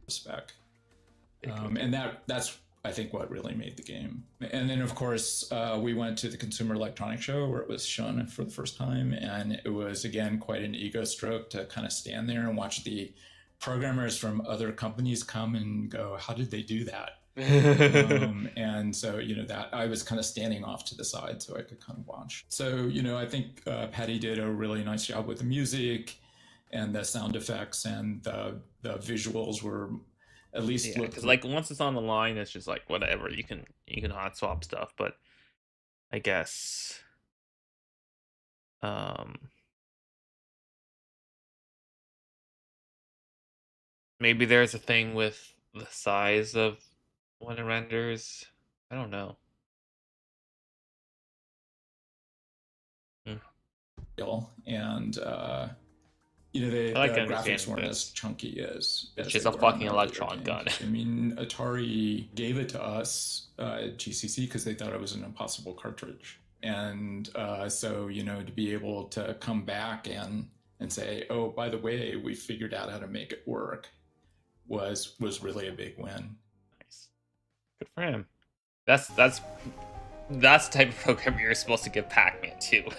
Spec. And that's, I think, what really made the game. And then, of course, we went to the Consumer Electronics Show where it was shown for the first time. And it was, again, quite an ego stroke to kind of stand there and watch the programmers from other companies come and go, how did they do that? And so, that I was kind of standing off to the side so I could kind of watch. So, I think Patty did a really nice job with the music and the sound effects, and the visuals were at least because like once it's on the line, it's just like whatever, you can hot swap stuff, but I guess maybe there's a thing with the size of when it renders. I don't know. And the graphics weren't as chunky as it's just a fucking electron gun. I mean, Atari gave it to us at GCC because they thought it was an impossible cartridge, and so to be able to come back and say, oh, by the way, we figured out how to make it work, was really a big win. Nice, good for him. That's the type of program you're supposed to give Pac-Man to.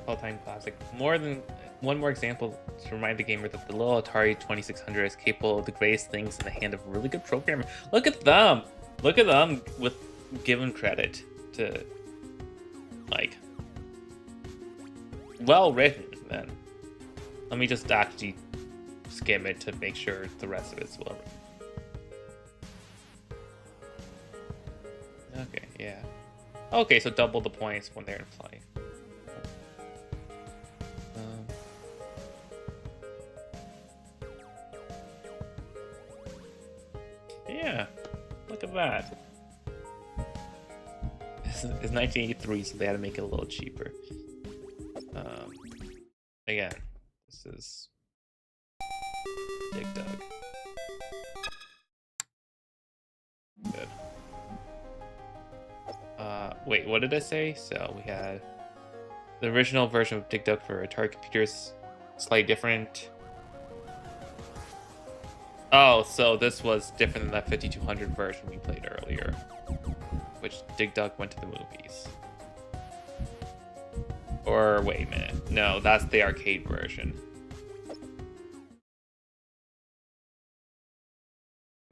all-time classic. More than one more example to remind the gamer that the little Atari 2600 is capable of the greatest things in the hand of a really good programmer. Look at them! Look at them with given credit to, like, well written. Then let me just actually skim it to make sure the rest of it's well written. Okay, yeah. Okay, so double the points when they're in play. Yeah, look at that. It's 1983, so they had to make it a little cheaper. Again, this is Dig Dug. Good. Wait, what did I say? So we had the original version of Dig Dug for Atari computers, slightly different. Oh, so this was different than that 5200 version we played earlier, which Dig Dug went to the movies. Or wait a minute, no, that's the arcade version.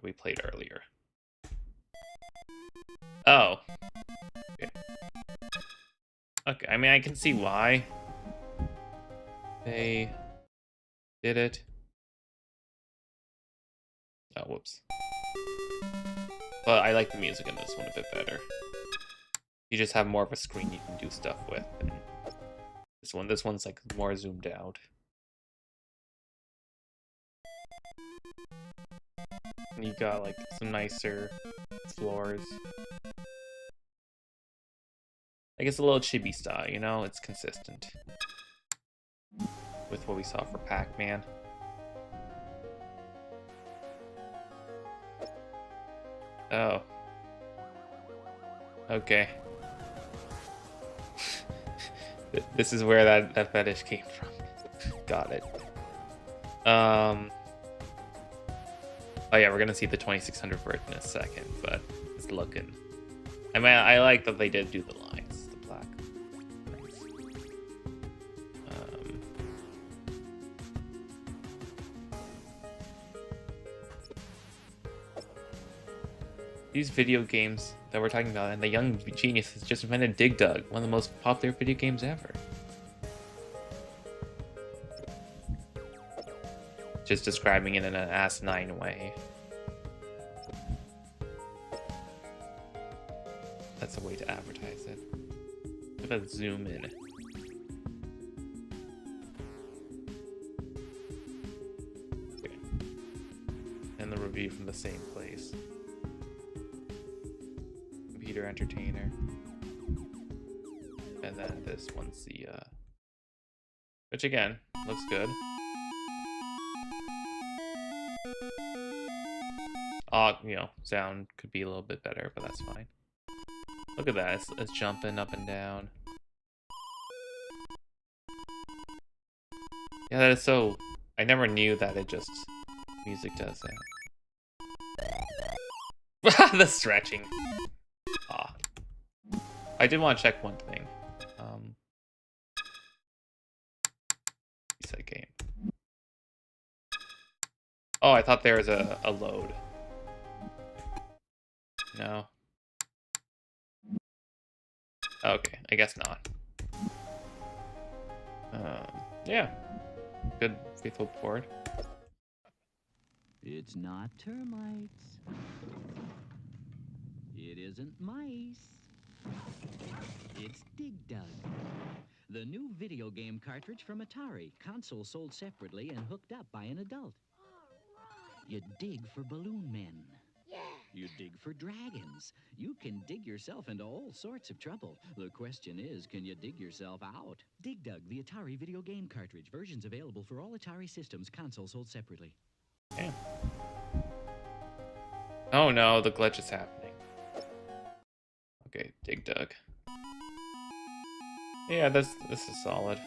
We played earlier. Oh. Okay. Okay, I mean, I can see why they did it. Oh, whoops. But I like the music in this one a bit better. You just have more of a screen you can do stuff with. And this one's like more zoomed out. And you got like some nicer floors. I guess a little chibi style, you know? It's consistent with what we saw for Pac-Man. Oh. Okay. This is where that fetish came from. Got it. Oh yeah, we're gonna see the 2600 version in a second, but it's looking. I mean, I like that they did do the lines, the black lines. These video games that we're talking about, and the young genius has just invented Dig Dug, one of the most popular video games ever. Just describing it in an asinine way. That's a way to advertise it. Let's zoom in. Okay. And the review from the same place. Computer Entertainer. And then this one's the which again looks good. You know, sound could be a little bit better, but that's fine. Look at that, it's jumping up and down. Yeah, that is so... I never knew that it just... music does that. The stretching. Ah. I did want to check one thing. Reset game. Oh, I thought there was a load. No. Okay, I guess not. Yeah. Good, faithful port. It's not termites. It isn't mice. It's Dig Dug, the new video game cartridge from Atari. Console sold separately and hooked up by an adult. You dig for balloon men. You dig for dragons. You can dig yourself into all sorts of trouble. The question is, can you dig yourself out? Dig Dug, the Atari video game cartridge. Versions available for all Atari systems. Console sold separately. Okay. Oh no, the glitch is happening. Okay, Dig Dug. Yeah, this is solid.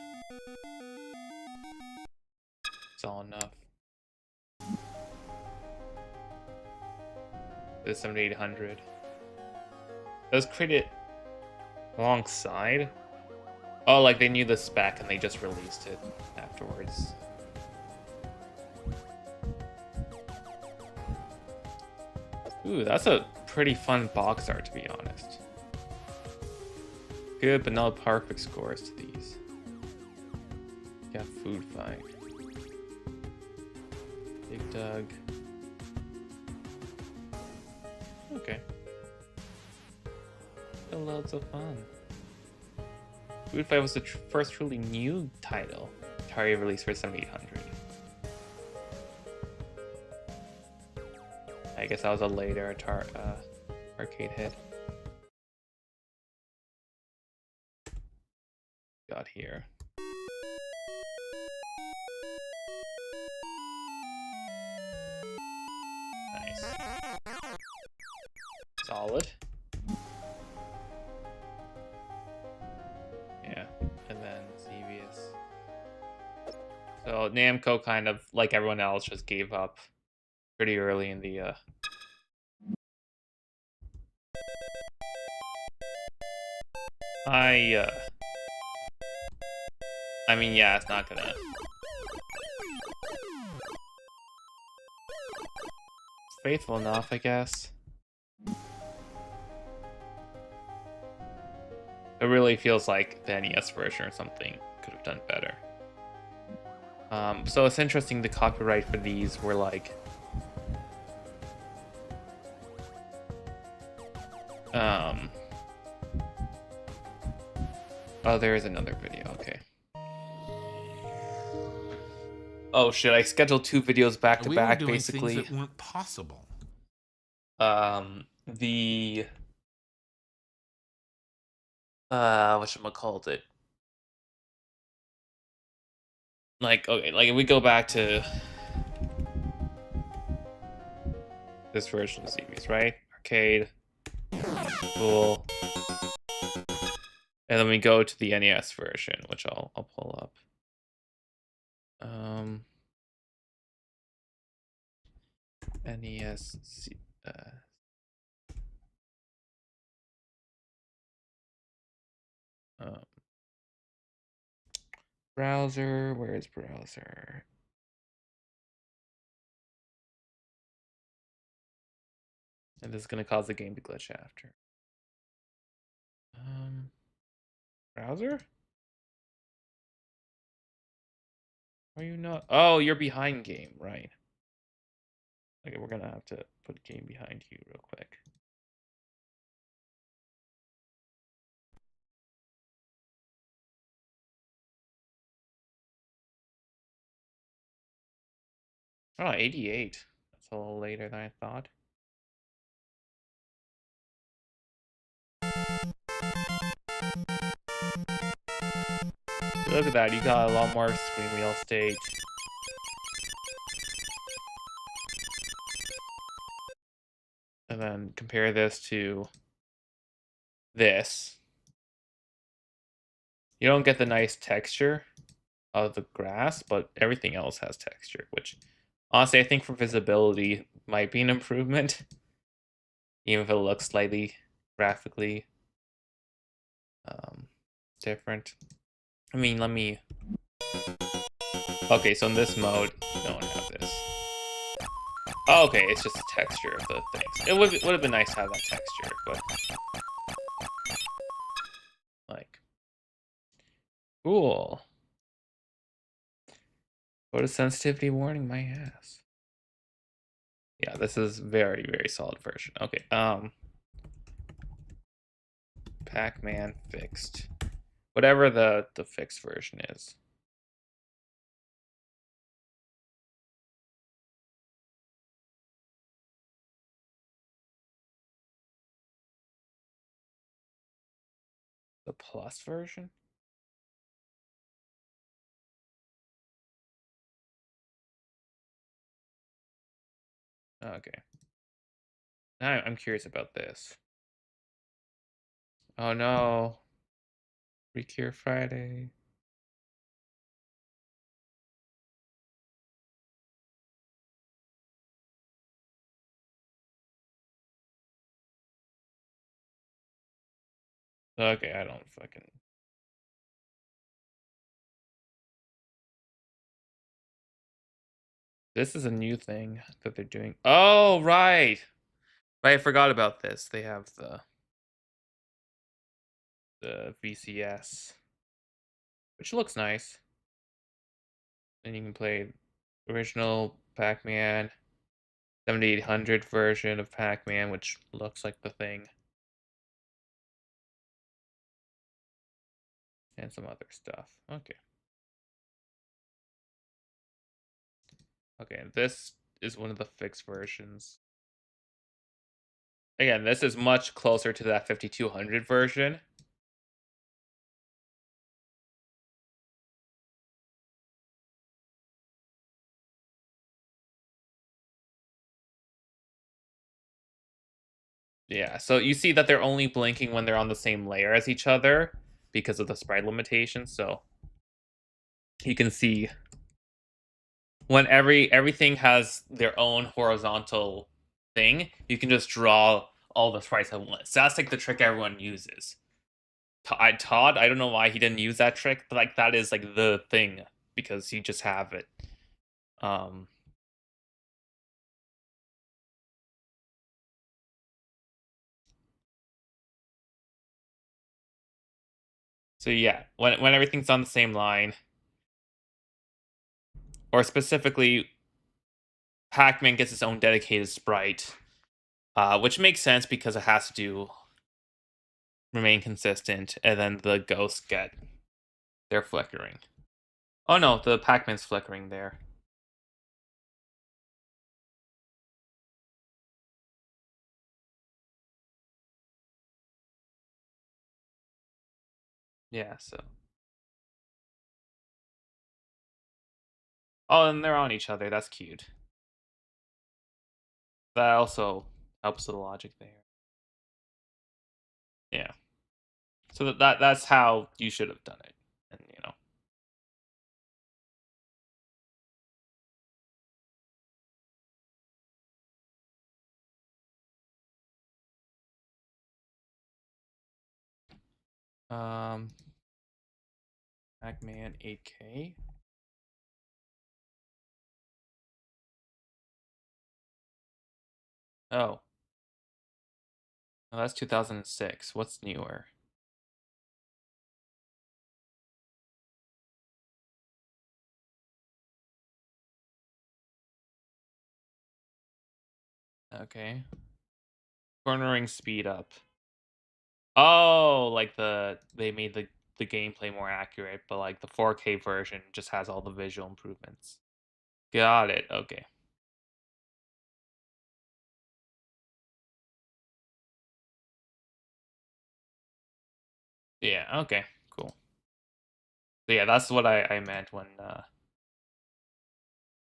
It's all enough. The 7800. It was created alongside Oh, like they knew the spec and they just released it afterwards. Ooh, that's a pretty fun box art, to be honest. Good, but not perfect scores to these. Got food fight. Big Doug. Okay. Still loads of fun. Food Fight was the first truly new title Atari released for 7800. I guess that was a later arcade hit. Got here. Nice. Solid. Yeah, and then Xevious. So Namco kind of, like everyone else, just gave up pretty early in the I mean, yeah, it's not gonna. Faithful enough, I guess. It really feels like the NES version or something could have done better. So it's interesting, the copyright for these were like oh, there is another video. Okay. Oh shit, I scheduled 2 videos back to back, We were doing basically. things that weren't possible. The whatchamacallit it? Like, okay, like if we go back to this version of Xevious, right? Arcade. Cool. And then we go to the NES version, which I'll pull up. NES browser, where is browser? And this is gonna cause the game to glitch after. Browser? Are you not? Oh, you're behind game, right? Okay, we're gonna have to put game behind you real quick. Oh, 88. That's a little later than I thought. Look at that, you got a lot more screen real estate. And then compare this to this. You don't get the nice texture of the grass, but everything else has texture, which honestly I think for visibility might be an improvement. Even if it looks slightly graphically different. I mean, let me... Okay, so in this mode, you don't have this. Oh, okay, it's just the texture of the things. It would have been nice to have that texture, but... Like... Cool. Photosensitivity warning, my ass. Yeah, this is very, very solid version. Okay, Pac-Man fixed. Whatever the fixed version is. The plus version? Okay. Now I'm curious about this. Oh no. Recure Friday. Okay, I don't fucking... This is a new thing that they're doing. Oh, right. Right, I forgot about this. They have the VCS, which looks nice. And you can play original Pac-Man, 7800 version of Pac-Man, which looks like the thing. And some other stuff. Okay. Okay, this is one of the fixed versions. Again, this is much closer to that 5200 version. Yeah, so you see that they're only blinking when they're on the same layer as each other because of the sprite limitations, so you can see when everything has their own horizontal thing, you can just draw all the sprites at once. So that's like the trick everyone uses. Todd, I don't know why he didn't use that trick, but like that is like the thing because you just have it. So yeah, when everything's on the same line, or specifically, Pac-Man gets its own dedicated sprite, which makes sense because it has to remain consistent, and then the ghosts they're flickering. Oh no, the Pac-Man's flickering there. Yeah, so. Oh, and they're on each other. That's cute. That also helps with the logic there. Yeah. So that's how you should have done it. And Pac-Man 8K. Oh. Oh, that's 2006. What's newer? Okay. Cornering speed up. Oh, like they made the gameplay more accurate, but like the 4K version just has all the visual improvements. Got it. Okay. Yeah, okay. Cool. So yeah, that's what I meant when I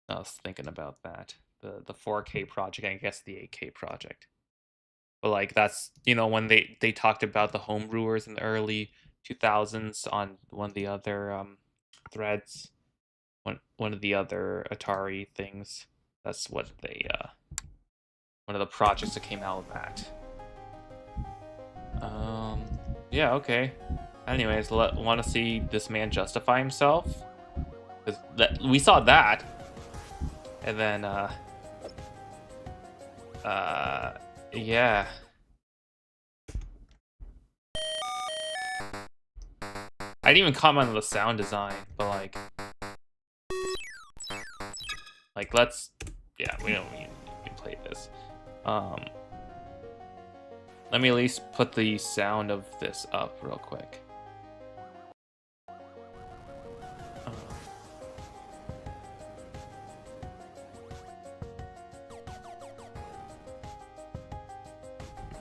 was thinking about that. The 4K project, I guess the 8K project. But like that's when they talked about the homebrewers in the early 2000s on one of the other threads, one of the other Atari things. That's what they one of the projects that came out of that. Yeah, okay. Anyways, want to see this man justify himself? Because we saw that, and then yeah. I didn't even comment on the sound design, but like let's, yeah, we don't need to play this. Let me at least put the sound of this up real quick.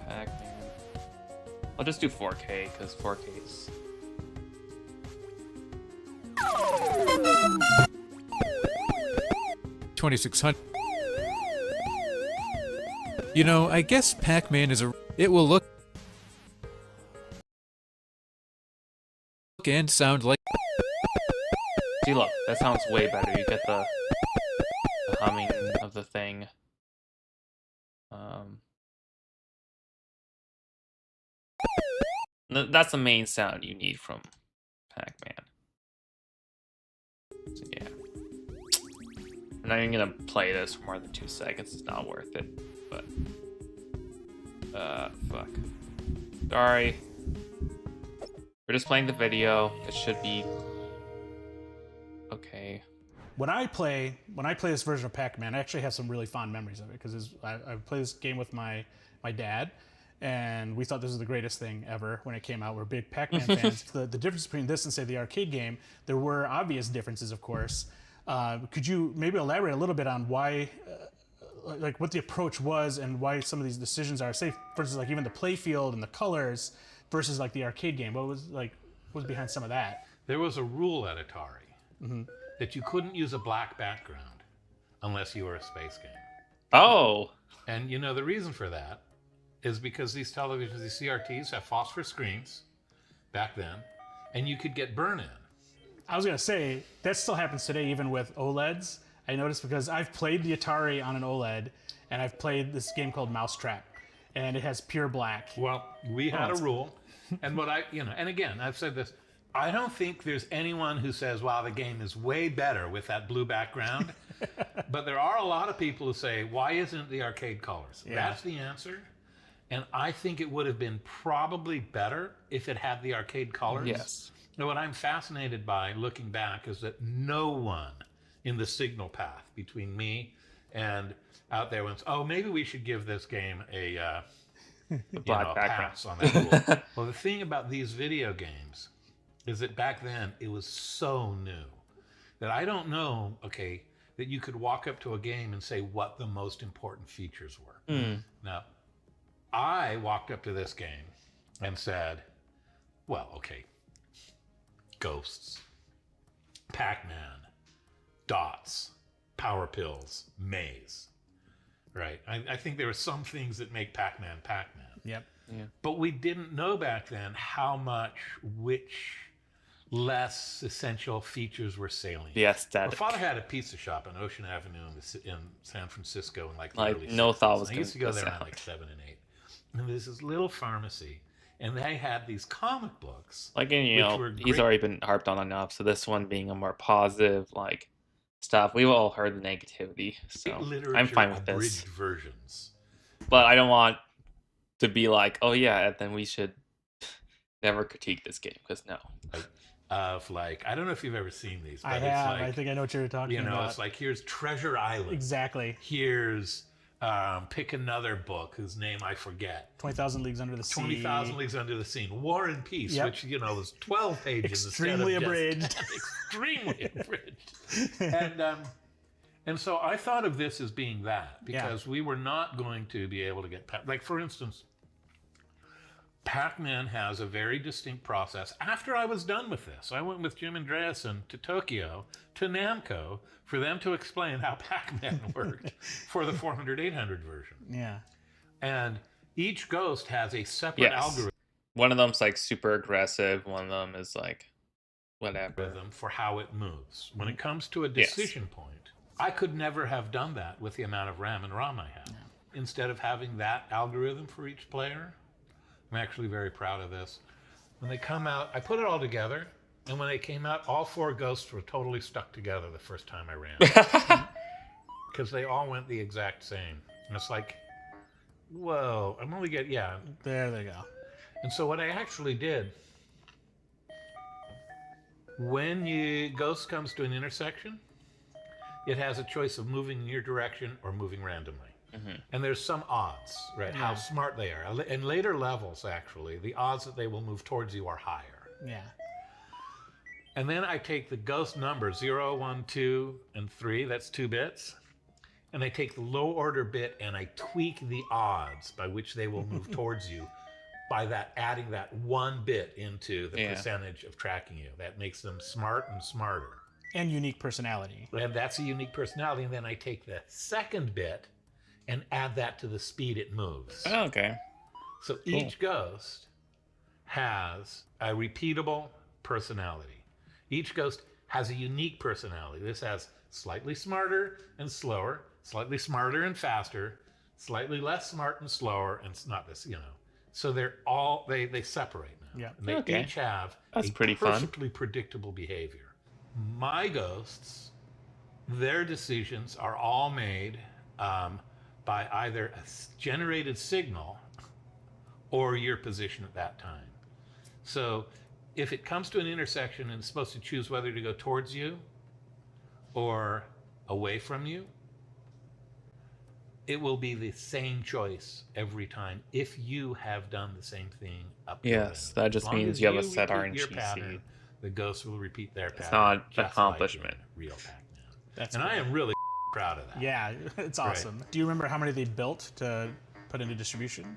Pac-Man. I'll just do 4K because 4K is. $2,600. You know, I guess Pac-Man is it will look and sound like. See, look, that sounds way better. You get the humming of the thing. That's the main sound you need from Pac-Man. So yeah. I'm not even gonna play this for more than 2 seconds. It's not worth it. But fuck. Sorry. We're just playing the video. It should be okay. When I play this version of Pac-Man, I actually have some really fond memories of it because I played this game with my dad, and we thought this was the greatest thing ever when it came out. We're big Pac-Man fans. The difference between this and say the arcade game, there were obvious differences, of course. Could you maybe elaborate a little bit on why, like what the approach was and why some of these decisions are, say, for instance, like even the play field and the colors versus like the arcade game? What was behind some of that? There was a rule at Atari that you couldn't use a black background unless you were a space game. Oh. And you know, the reason for that is because these televisions, these CRTs, have phosphor screens back then, and you could get burn-in. I was going to say, that still happens today even with OLEDs. I noticed because I've played the Atari on an OLED, and I've played this game called Mousetrap, and it has pure black. Well, we had a rule, and what and again, I've said this, I don't think there's anyone who says, wow, the game is way better with that blue background. But there are a lot of people who say, why isn't the arcade colors? Yeah. That's the answer. And I think it would have been probably better if it had the arcade colors. Yes. Now, what I'm fascinated by looking back is that no one in the signal path between me and out there went, oh, maybe we should give this game a black background pass on that rule. Well, the thing about these video games is that back then it was so new that I don't know, that you could walk up to a game and say what the most important features were. Now, I walked up to this game and said, well, ghosts, Pac-Man, dots, power pills, maze, right? I think there are some things that make Pac-Man Pac-Man. Yep. Yeah. But we didn't know back then how much which less essential features were salient. The aesthetic. My father had a pizza shop on Ocean Avenue in San Francisco in the early no 60s. thought was I going used to go there sound. around 7 and 8. And there's this little pharmacy, and they had these comic books. And were he's great. already been harped on enough. So this one being a more positive, stuff. We've all heard the negativity, so Literature I'm fine with this. abridged versions. But I don't want to be like, oh yeah, then we should never critique this game because no. Of I don't know if you've ever seen these. But I it's have. I think I know what you're talking about. It's like, here's Treasure Island. Exactly. Here's pick another book whose name I forget. 20,000 Leagues Under the Sea. 20,000 Leagues Under the Sea. War and Peace, Yep. which was 12 pages Extremely instead of abridged. extremely abridged. And so I thought of this as being that because we were not going to be able to get for instance, Pac-Man has a very distinct process. After I was done with this, I went with Jim Andreasen to Tokyo, to Namco, for them to explain how Pac-Man worked for the 400-800 version. Yeah. And each ghost has a separate algorithm. One of them's super aggressive. One of them is whatever. For how it moves. When it comes to a decision point, I could never have done that with the amount of RAM and ROM I have. Yeah. Instead of having that algorithm for each player, I'm actually very proud of this. When they come out, I put it all together, and when they came out, all 4 ghosts were totally stuck together the first time I ran. Because they all went the exact same. And it's like, whoa, I'm only getting, There they go. And so what I actually did, when Ghost comes to an intersection, it has a choice of moving in your direction or moving randomly. And there's some odds, right? How smart they are. In later levels, actually, the odds that they will move towards you are higher. Yeah. And then I take the ghost numbers 0, 1, 2, and 3. That's 2 bits. And I take the low order bit and I tweak the odds by which they will move towards you by adding that 1 bit into the percentage of tracking you. That makes them smart and smarter. And unique personality. And that's a unique personality. And then I take the second bit and add that to the speed it moves. Oh, okay. So each ghost has a repeatable personality. Each ghost has a unique personality. This has slightly smarter and slower, slightly smarter and faster, slightly less smart and slower, and it's not this, So they're all, they separate now. Yeah. And they each have That's a pretty fun. perfectly predictable behavior. My ghosts their decisions are all made by either a generated signal or your position at that time. So if it comes to an intersection and it's supposed to choose whether to go towards you or away from you, it will be the same choice every time if you have done the same thing up to Yes, then. that just As long means as you have a set repeat your RNG pattern, seed. the ghosts will repeat their pattern. It's not just accomplishment. like in real Pac-Man. That's and I cool. am really proud of that. Yeah, it's awesome. Do you remember how many they built to put into distribution?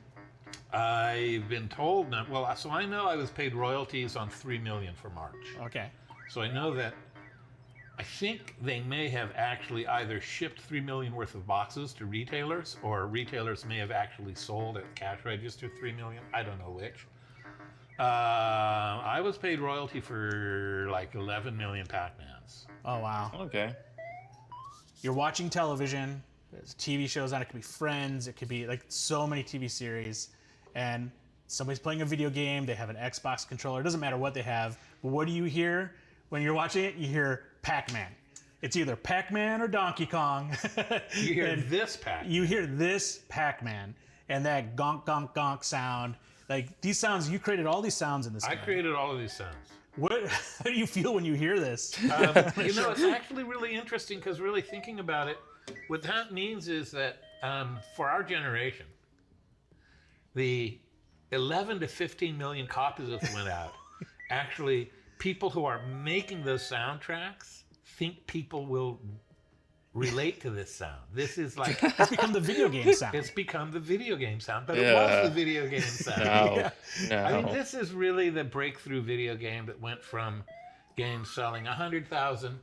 I've been told that. Well, so I know I was paid royalties on $3 million for March. Okay. So I know that. I think they may have actually either shipped 3 million worth of boxes to retailers, or retailers may have actually sold at cash register 3 million. I don't know which. I was paid royalty for like 11 million Pac-Mans. Oh, wow. Okay. You're watching television, there's TV shows on it, could be Friends, it could be like so many TV series, and somebody's playing a video game, they have an Xbox controller, it doesn't matter what they have, but what do you hear when you're watching it? You hear Pac-Man. It's either Pac-Man or Donkey Kong. You hear this Pac-Man. You hear this Pac-Man, and that gonk, gonk, gonk sound. Like, these sounds, you created all these sounds in this game. I created all of these sounds. How do you feel when you hear this? It's actually really interesting because really thinking about it, what that means is that for our generation, the 11 to 15 million copies that went out, actually, people who are making those soundtracks think people will relate to this sound. This is like... It's become the video game sound. It's become the video game sound, but it was the video game sound. No. I mean, this is really the breakthrough video game that went from games selling 100,000,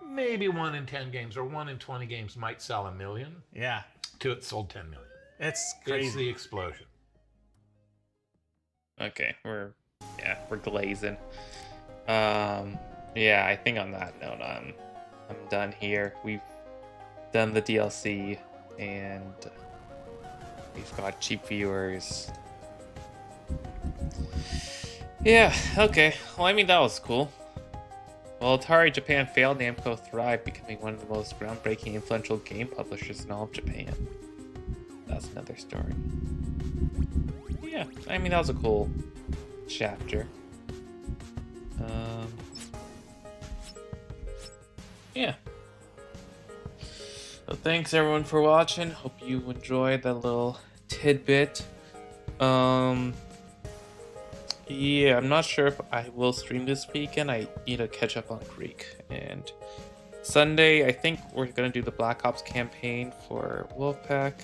maybe 1 in 10 games or 1 in 20 games might sell 1 million. Yeah. To it sold 10 million. It's crazy. It's the explosion. Okay, we're glazing. Yeah, I think on that note, I'm done here. We've done the DLC, and we've got cheap viewers. Yeah, okay. Well, I mean, that was cool. Well, Atari Japan failed, Namco thrived, becoming one of the most groundbreaking, influential game publishers in all of Japan. That's another story. Yeah, I mean, that was a cool chapter. Yeah. So thanks everyone for watching. Hope you enjoyed that little tidbit. Yeah, I'm not sure if I will stream this weekend. I need to catch up on Greek. And Sunday, I think we're gonna do the Black Ops campaign for Wolfpack.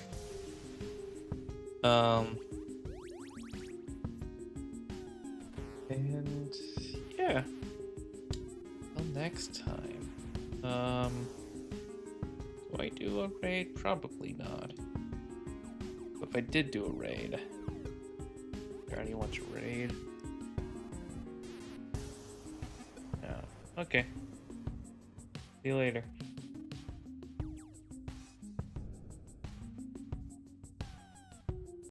And yeah. Till next time. Do I do a raid? Probably not. But if I did do a raid, is there anyone to raid? No. Okay. See you later.